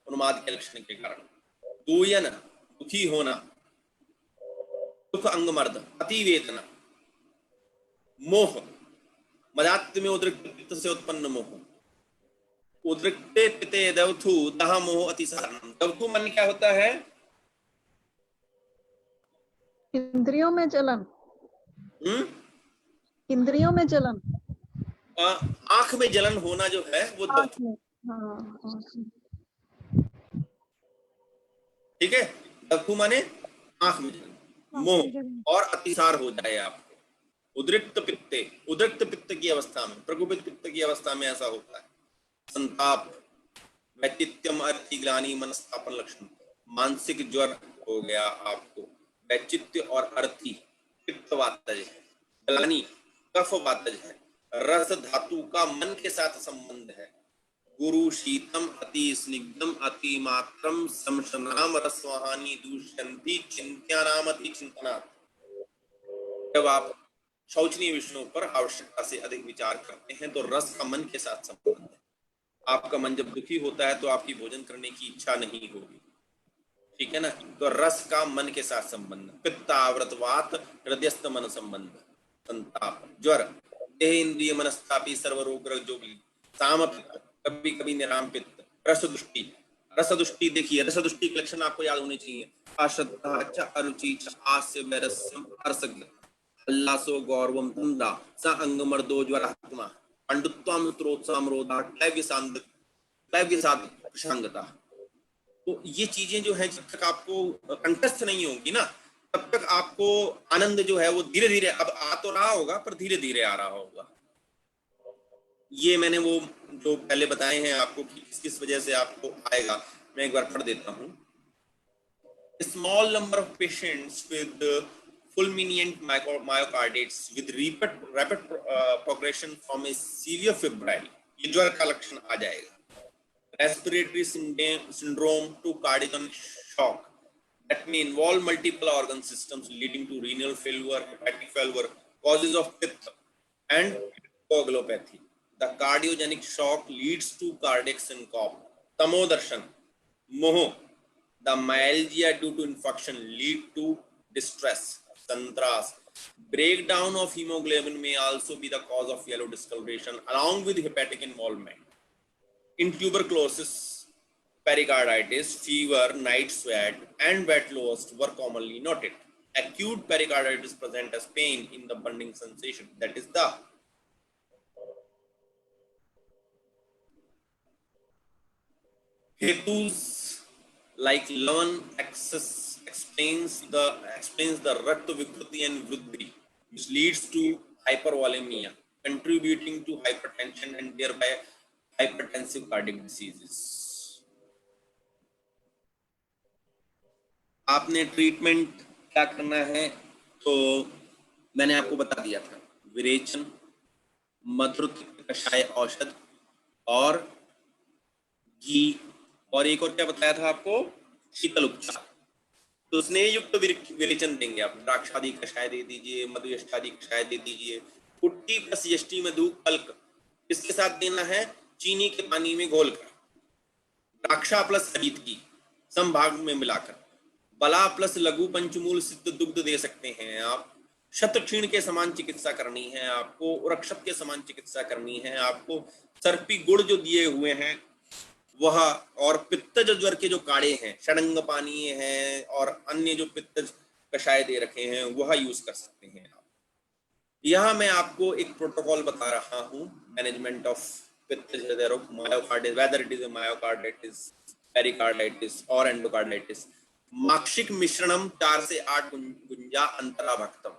उन्माद के लक्षण के कारण। दूयन, दुखी होना, दुख अंगमर्द, अति वेदना। मोह, मदात्म में उद्रिक्त पित्त से उत्पन्न मोह। उद्रिक्ते पिते दवथु दह मोह अतिसारणम। दवथु मन क्या होता है? इंद्रियों में जलन। इंद्रियों में जलन, आंख में जलन होना जो है वो दवथु, ठीक है? दवथु माने आंख में जलन, मोह और अतिसार हो जाए आपको। उद्रिक्त पित्ते, उद्रिक्त पित्त की अवस्था में, प्रकोपित पित्त की अवस्था में ऐसा होता है। संताप, वैचित्यम अर्थी ग्लानि मनस्तापन लक्षण, मानसिक ज्वर हो गया आपको। वैचित्य और अर्थी पित्त वातज है, ग्लानि कफ वातज है, रस धातु का मन के साथ संबंध है। गुरु शीतम अति स्निग्धम अति मात्रम समशनाम रसवाहानी दूष्यंती चिंत्यानाम अति चिंतनात्। जब आप शोचनीय विषयों पर आवश्यकता से अधिक विचार करते हैं तो रस का मन के साथ संबंध है। आपका मन जब दुखी होता है तो आपकी भोजन करने की इच्छा नहीं होगी, ठीक है ना। तो रस का मन के साथ संबंध, पित्तावृत वात हृदयस्थ मन संबंध, संताप, ज्वर, देह इंद्रिय मनस्तापी सर्वरोग जोगी, साम पित्त, कभी कभी निराम पित्त, रसदुष्टि। रसदुष्टि देखिए, रसदुष्टि के लक्षण आपको याद होने चाहिए। अश्रद्धा च अरुचि च हास्य वैरस्यम अरसज्ञ उल्लासो गौरवम तंदा स अंगमर्दो ज्वरात्मा पंडित्वाम त्रोत्साम रोधा क्लैव्य साध प्रसंगता। तो ये चीजें जो है जब तक आपको कंठस्थ नहीं होंगी ना तब तक आपको आनंद जो है वो धीरे धीरे अब आ तो रहा होगा पर धीरे धीरे आ रहा होगा। ये मैंने वो जो पहले बताए हैं आपको कि किस किस वजह से आपको आएगा, मैं एक बार पढ़ देता हूँ। Small number of patients with fulminant myocarditis with rapid progression from a severe febrile, ये ज्वर का लक्षण आ जाएगा। Respiratory syndrome to cardiogenic shock that may involve multiple organ systems leading to renal failure, hepatic failure, causes of pith and coagulopathy. The cardiogenic shock leads to cardiac syncope, tamodarshan, moho. The myalgia due to infection lead to distress, santras. Breakdown of hemoglobin may also be the cause of yellow discoloration along with hepatic involvement. In tuberculosis, pericarditis, fever, night sweat, and wet nose were commonly noted. Acute pericarditis present as pain in the burning sensation, that is the hetus like Lavan explains the Rakta Vikruti and Vruddhi, which leads to hypervolemia, contributing to hypertension and thereby hypertensive cardiac diseases. आपने treatment क्या करना है तो मैंने आपको बता दिया था, विरेचन, मधुर कषाय औषध और घी, और एक और क्या बताया था आपको, शीतल उपचार। तो स्नेह युक्त विरेचन देंगे आप, द्राक्षादि कषाय दे दीजिए, मधुयष्टादि कषाय दे दीजिए, कुट्टी प्लस यष्टि मधु कल्क इसके साथ देना है चीनी के पानी में घोलकर, द्राक्षा प्लस हरित की समभाग में मिलाकर, बला प्लस लघु पंचमूल सिद्ध दुग्ध दे सकते हैं आप, शतक्षीण के समान चिकित्सा करनी है आपको, उरक्षक के समान चिकित्सा करनी है आपको, सर्पी गुड़ जो दिए हुए हैं वह, और पित्तज ज्वर के जो काढ़े हैं, षडंग पानी है और अन्य जो पित्तज कषाय दे रखे हैं वह यूज कर सकते हैं आप। यह मैं आपको एक प्रोटोकॉल बता रहा हूं, मैनेजमेंट ऑफ पित्तज रोग, myocarditis, whether it is myocarditis, pericarditis और एंडोकार्डिटिस। माक्षिक मिश्रणम 4 से 8 गुंजा अंतरा भक्तम,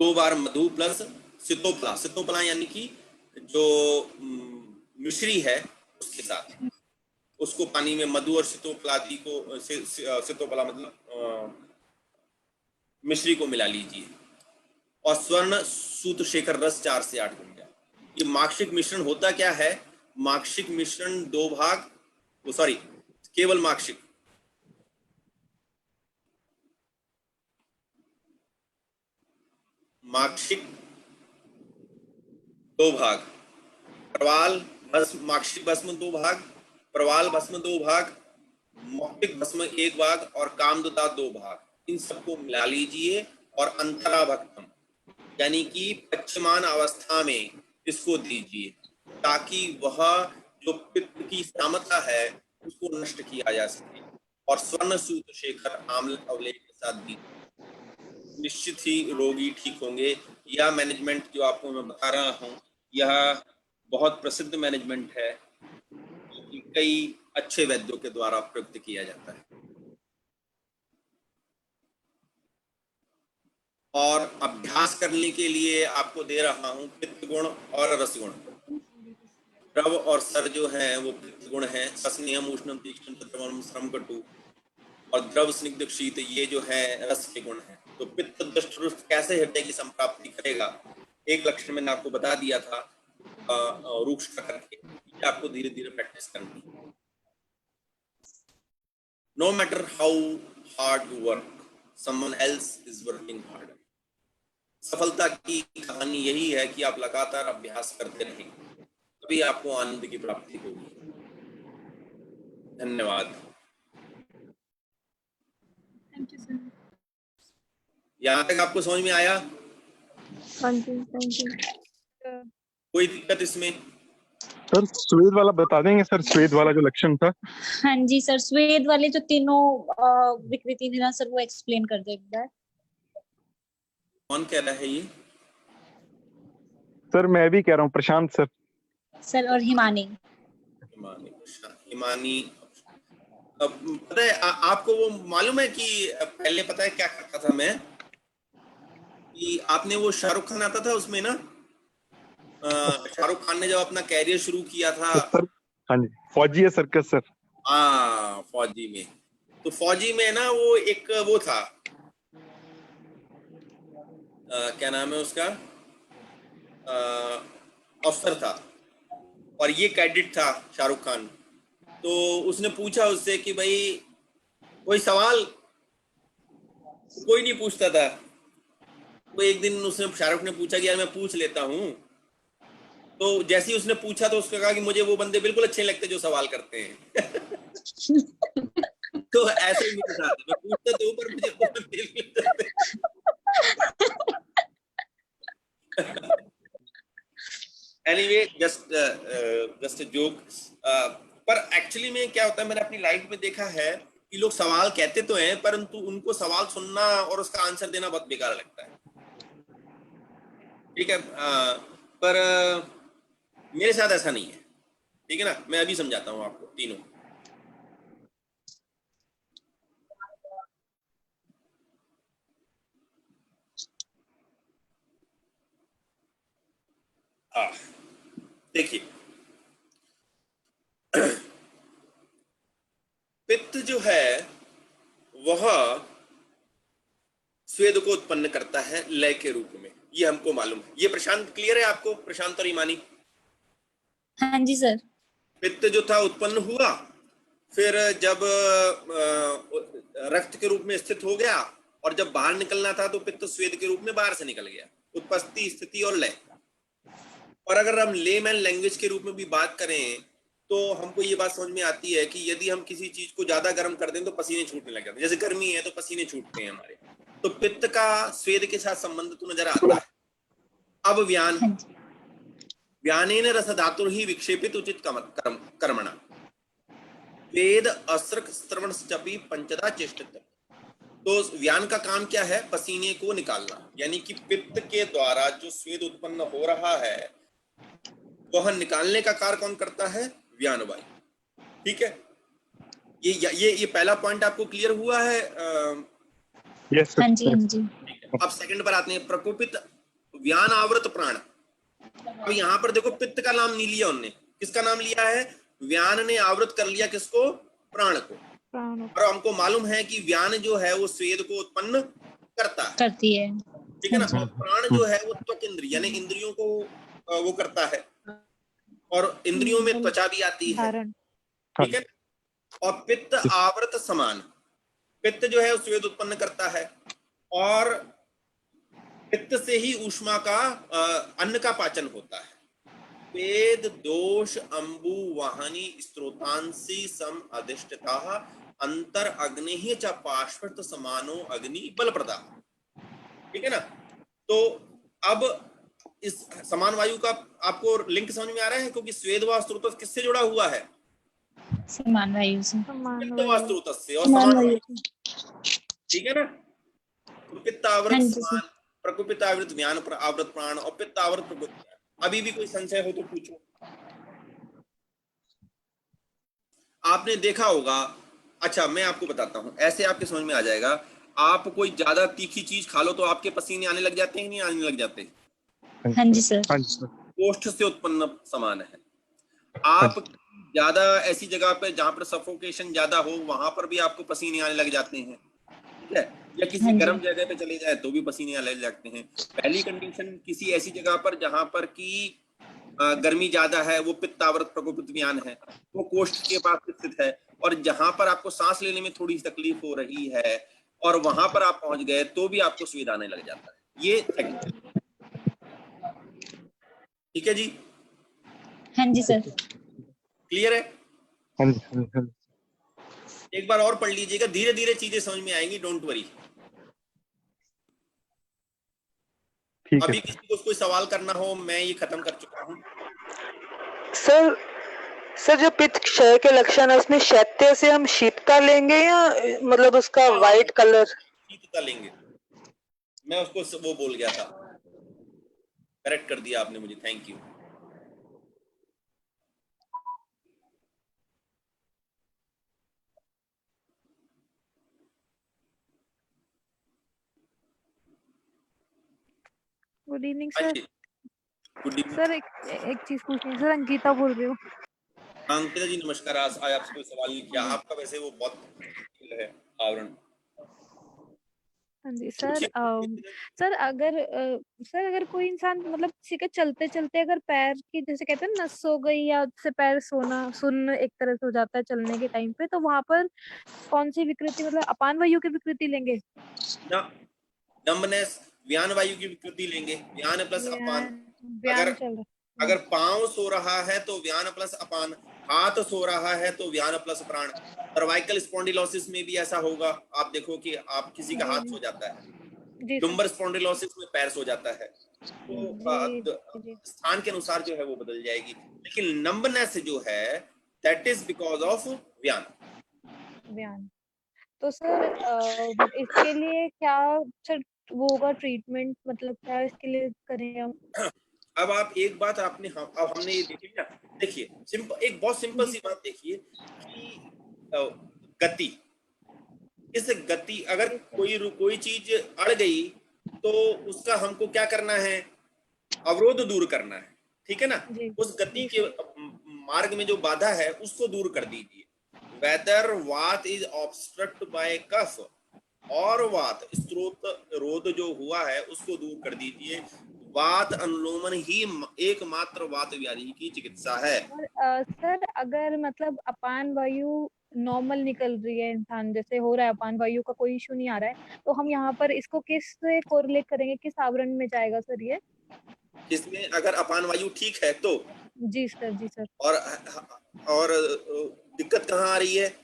2 बार मधु प्लस सितोपला, सितोपला यानी कि जो मिश्री है उसके साथ, उसको पानी में मधु और सितोपलादी को सितोपला मतलब मिश्री को मिला लीजिए, और स्वर्ण सूत शेखर रस 4 से 8 गुंजा। ये माक्षिक मिश्रण होता क्या है, माक्षिक मिश्रण 2 भाग, सॉरी केवल माक्षिक, माक्षिक 2 भाग, प्रवाल भस्म, माक्षिक भस्म 2 भाग, प्रवाल भस्म 2 भाग, मौक्तिक भस्म 1 भाग और कामदुता 2 भाग, इन सबको मिला लीजिए और अंतरा भक्तम यानी कि पश्चिमान अवस्था में इसको दीजिए ताकि वह जो पित्त की सामता है उसको नष्ट किया जा सके, और स्वर्ण सूत शेखर आम्ल अवलेख के साथ दी, निश्चित ही रोगी ठीक होंगे। यह मैनेजमेंट जो आपको मैं बता रहा हूँ यह बहुत प्रसिद्ध मैनेजमेंट है, कई अच्छे वैद्यों के द्वारा प्रयुक्त किया जाता है। और अभ्यास करने के लिए आपको दे रहा हूं पित्त गुण और रस गुण। द्रव और सर जो है वो पित्त गुण है, सस्नेहम उष्णम तीक्ष्णम तत्रवम श्रम कटु, और द्रव स्निग्ध शीत ये जो है रस के गुण है। तो पित्त दष्ट कैसे हृदय की संप्राप्ति करेगा, एक लक्षण मैंने आपको बता दिया था, रूक्षा करके, ये आपको धीरे धीरे प्रैक्टिस करनी है। No matter how hard you work, someone else is working hard. सफलता की कहानी यही है कि आप लगातार अभ्यास करते रहेंगे, तभी आपको आनंद की प्राप्ति होगी। धन्यवाद। Thank you sir. यहाँ तक आपको समझ में आया? हाँ जी, थैंक यू। कोई दिक्कत इसमें? सर स्वेद वाला बता देंगे सर, स्वेद वाला जो लक्षण था। हाँ जी सर, स्वेद वाले जो तीनों विकृति थी ना सर, वो एक्सप्लेन कर दो एक बार। कौन कह रहा है ये? सर मैं भी कह रहा हूँ, प्रशांत सर। सर और हिमानी। हिमानी। अब पता है आपको वो मालूम है कि पहले पता है क्या करता था मैं, कि आपने वो शाहरुख खान आता था उसमें ना, शाहरुख खान ने जब अपना कैरियर शुरू किया था सर हाँ जी, फौजी है सर्कस सर। हाँ फौजी में, तो फौजी में ना वो एक वो था, क्या नाम है उसका, अफसर था और ये कैडेट था शाहरुख खान। तो उसने पूछा उससे कि भाई कोई सवाल, कोई नहीं पूछता था। तो एक दिन उसने शाहरुख ने पूछा कि यार मैं पूछ लेता हूँ। तो जैसे ही उसने पूछा तो उसने कहा कि मुझे वो बंदे बिल्कुल अच्छे लगते जो सवाल करते हैं। तो ऐसे ही मेरे साथ मैं पूछता तो पर मुझे एनीवे जस्ट जोक। पर एक्चुअली में क्या होता है, मैंने अपनी लाइफ में देखा है कि लोग सवाल कहते तो हैं परंतु उनको सवाल सुनना और उसका आंसर देना बहुत बेकार लगता है। ठीक है, पर मेरे साथ ऐसा नहीं है। ठीक है ना, मैं अभी समझाता हूँ आपको तीनों। देखिए पित्त जो है वह स्वेद को उत्पन्न करता है लय के रूप में, ये हमको मालूम है। ये प्रशांत क्लियर है आपको? प्रशांत और ईमानी? हाँ जी सर। पित्त जो था उत्पन्न हुआ, फिर जब रक्त के रूप में स्थित हो गया और जब बाहर निकलना था तो पित्त स्वेद के रूप में बाहर से निकल गया। उत्पत्ति, स्थिति और लय। और अगर हम लेमैन लैंग्वेज के रूप में भी बात करें तो हमको ये बात समझ में आती है कि यदि हम किसी चीज को ज्यादा गर्म कर दें तो पसीने छूटने लग जाते हैं। जैसे गर्मी है तो पसीने छूटते हैं हमारे, तो पित्त का स्वेद के साथ संबंध तो नजर आता है। अब व्यानेन रसधातुर ही विक्षेपित उचित कर्मणा वेद असृक श्रवण चपी पंचदा चेष्टित। तो व्यान का काम क्या है? पसीने को निकालना, यानी कि पित्त के द्वारा जो स्वेद उत्पन्न हो रहा है वह निकालने का कार्य कौन करता है? व्यान वायु। ठीक है, ये पहला पॉइंट आपको क्लियर हुआ है? Yes sir. हाँ जी, हाँ जी। अब सेकंड पर आते हैं, प्रकोपित व्यान आवृत प्राण। अब यहाँ पर देखो पित्त का नाम नहीं लिया उनने, किसका नाम लिया है? व्यान ने आवृत कर लिया किसको? प्राण को। और हमको मालूम है कि व्यान जो है वो स्वेद को उत्पन्न करती है। ठीक है ना। प्राण जो है वो त्वक इंद्रिय यानी इंद्रियों को वो करता है, और इंद्रियों में त्वचा भी आती है। ठीक है। और पित्त आवृत समान, पित्त जो है स्वेद उत्पन्न करता है और पित्त से ही ऊष्मा का अन्न का पाचन होता है। वेद दोष अंबु वाहनी स्त्रोतांसी सम अधिष्ठता अंतर अग्नि च पार्श्वत समानो अग्नि बल प्रदा। ठीक है ना। तो अब इस समान वायु का आपको लिंक समझ में आ रहा है, क्योंकि स्वेद व स्त्रोत किससे जुड़ा हुआ है? समान वायु से। पित्त व स्त्रोत से और समान वायु। ठीक है ना। पित्त आवृत समान, प्रकुपित आवृत व्यान आवृत प्राण और पित्त आवृत प्रकुपित। अभी भी कोई संशय हो तो पूछो। आपने देखा होगा, अच्छा मैं आपको बताता हूं, ऐसे आपके समझ में आ जाएगा। आप कोई ज्यादा तीखी चीज खा लो तो आपके पसीने आने लग जाते हैं, नहीं आने लग जाते? हाँ जी सर। कोष्ठ से उत्पन्न समान है। आप ज्यादा ऐसी जगह पे जहां पर सफोकेशन ज्यादा हो वहां पर भी आपको पसीने आने लग जाते हैं। ठीक है। या किसी गर्म जगह पे चले जाए तो भी पसीने आने लग जाते हैं। पहली कंडीशन किसी ऐसी जगह पर जहां पर कि गर्मी ज्यादा है वो पित्तावर्त प्रकोपित व्यान है, वो कोष्ठ के पास स्थित है। और जहां पर आपको सांस लेने में थोड़ी सी तकलीफ हो रही है और वहां पर आप पहुंच गए तो भी आपको स्वेद आने लग जाता है। ये ठीक है जी, हाँ जी सर। क्लियर है? हाँ जी, हाँ जी, हाँ जी। एक बार और पढ़ लीजिएगा, धीरे धीरे चीजें समझ में आएंगी, डोंट वरी। ठीक है अभी सर। किसी को कोई सवाल करना हो, मैं ये खत्म कर चुका हूँ। सर जो पित्त क्षय के लक्षण है उसमें शैत्य से हम शीतका लेंगे या मतलब उसका वाइट कलर? शीतता लेंगे, मैं उसको वो बोल गया था, करेक्ट कर दिया आपने मुझे, थैंक यू। गुड इवनिंग हाँ सर। जी, गुड इवनिंग। सर एक चीज पूछनी है सर, अंकिता बोल रही हूँ। अंकिता जी नमस्कार। आज आपसे कोई सवाल नहीं किया, आपका वैसे वो बहुत है आवरण। हाँ जी सर। सर अगर कोई इंसान मतलब किसी के चलते चलते अगर पैर की जैसे कहते हैं नस हो गई या उससे पैर सुन्न एक तरह से हो जाता है चलने के टाइम पे, तो वहां पर कौन सी विकृति मतलब अपान वायु की विकृति लेंगे? ना, नंबनेस व्यान वायु की विकृति लेंगे, व्यान प्लस अपान। व्यान चल रहा है। अगर पांव सो रहा है तो व्यान प्लस अपान, हाथ सो रहा है तो व्यान प्लस प्राण। सर्वाइकल स्पॉन्डिलोसिस में भी ऐसा होगा, आप देखो कि आप किसी का हाथ सो जाता है, जी सर। लुम्बर स्पॉन्डिलोसिस में पैर सो जाता है, जी तो स्थान के अनुसार जो है वो बदल जाएगी। लेकिन नंबनेस जो है दैट इज बिकॉज ऑफ व्यान। तो सर इसके लिए क्या सर वो होगा ट्रीटमेंट, मतलब क्या इसके लिए करें हम? अब आप एक बात आपने अब हमने ये देखी ना, देखिए सिंपल, एक बहुत सिंपल सी बात देखिए कि गति, इस गति अगर कोई चीज अड़ गई तो उसका हमको क्या करना है, अवरोध दूर करना है, ठीक है ना। उस गति के मार्ग में जो बाधा है उसको दूर कर दीजिए। वेदर वात इज ऑब्स्ट्रक्ट बाय कफ और वात स्त्रोत रोध जो हुआ है उसको दूर कर दीजिए। वात अनुलोमन ही एकमात्र वात व्याधि की चिकित्सा है। और सर अगर मतलब अपान वायु नॉर्मल निकल रही है, इंसान जैसे हो रहा है, अपान वायु का कोई इशू नहीं आ रहा है, तो हम यहाँ पर इसको किस से कोरिलेट करेंगे, किस आवरण में जाएगा सर ये? इसमें अगर अपान वायु ठीक है तो जी सर। जी सर। और दिक्कत कहाँ आ रही है?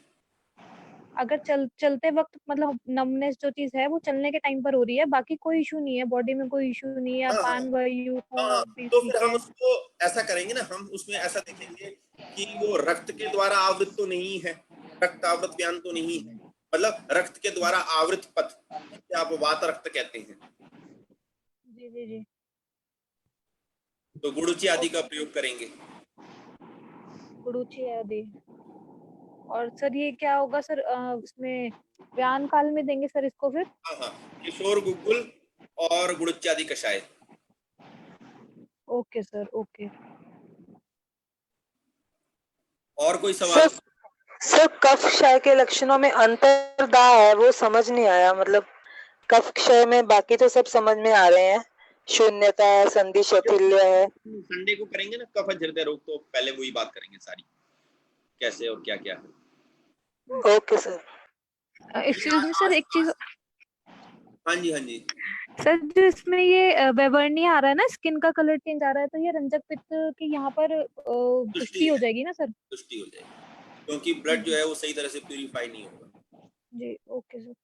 अगर चलते वक्त मतलब नमनेस जो चीज है वो चलने के टाइम पर हो रही है, बाकी कोई इशू नहीं है, बॉडी में कोई इशू नहीं है, अपान वायु हाँ, भी तो ठीक फिर हम है। उसको ऐसा करेंगे ना, हम उसमें ऐसा देखेंगे कि वो रक्त के द्वारा आवृत तो नहीं है, रक्त आवृत व्यान तो नहीं है, मतलब रक्त के द्वारा आवृत पथ, जिसे आप वात रक्त कहते हैं। जी जी जी। तो गुड़ुचि आदि का प्रयोग करेंगे। गुड़ुचि आदि। और सर ये क्या होगा सर, इसमें व्यान काल में देंगे सर इसको फिर? हाँ, किशोर गुग्गुल और गुड़ुचि आदि कषाय। Okay sir, okay. और कोई सवाल? सर कफ क्षय के लक्षणों में अंतर्दाह है वो समझ नहीं आया, मतलब कफ क्षय में बाकी तो सब समझ में आ रहे हैं, शून्यता है, संधि शैथिल्य है। संडे को करेंगे ना कफ हृदय रोग, तो पहले वही बात करेंगे सारी, कैसे और क्या क्या है। Okay sir. Excuse me sir, एक चीज। हाँ जी, हाँ जी सर जो इसमें ये वेवर्नी आ रहा है ना, स्किन का कलर चेंज आ रहा है, तो ये रंजक पित्त की यहाँ पर पुष्टि हो जाएगी ना सर? पुष्टि हो जाएगी, क्योंकि ब्लड जो है वो सही तरह से प्यूरिफाई नहीं होगा। जी ओके सर।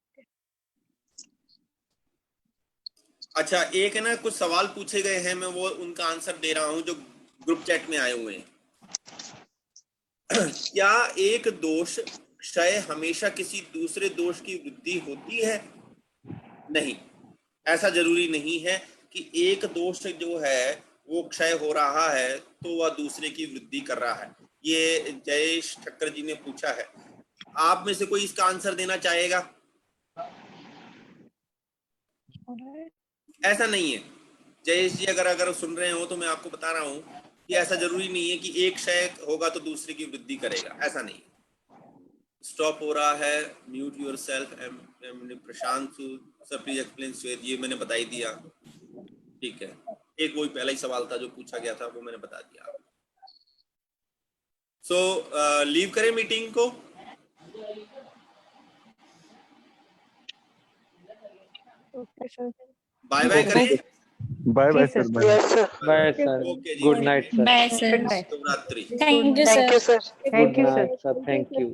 अच्छा, एक है ना कुछ सवाल पूछे गए हैं, मैं वो उनका आंसर दे रहा हूं जो ग्रुप चैट में आए हुए हैं। क्या एक दोष क्षय हमेशा किसी दूसरे दोष की वृद्धि होती है? नहीं, ऐसा जरूरी नहीं है कि एक दोष जो है वो क्षय हो रहा है तो वह दूसरे की वृद्धि कर रहा है। ये जयेश ठक्कर जी ने पूछा है, आप में से कोई इसका आंसर देना चाहेगा? ऐसा नहीं है जयेश जी, अगर सुन रहे हो तो मैं आपको बता रहा हूं कि ऐसा जरूरी नहीं है कि एक क्षय होगा तो दूसरे की वृद्धि करेगा, ऐसा नहीं। स्टॉप हो रहा है, mute yourself. Prashant sir please explain. ये मैंने बता ही दिया, ठीक है। एक वही पहला ही सवाल था जो पूछा गया था, वो मैंने बता दिया आपको। सो लीव करें मीटिंग को। Okay sir. बाय बाय करें। बाय बाय जी, sir. Sir, bye. Yes sir, bye sir, okay जी, good night sir, bye good sir, night. शुभरात्रि। Thank you thank you sir, sir. Thank you good sir. Night sir, thank you.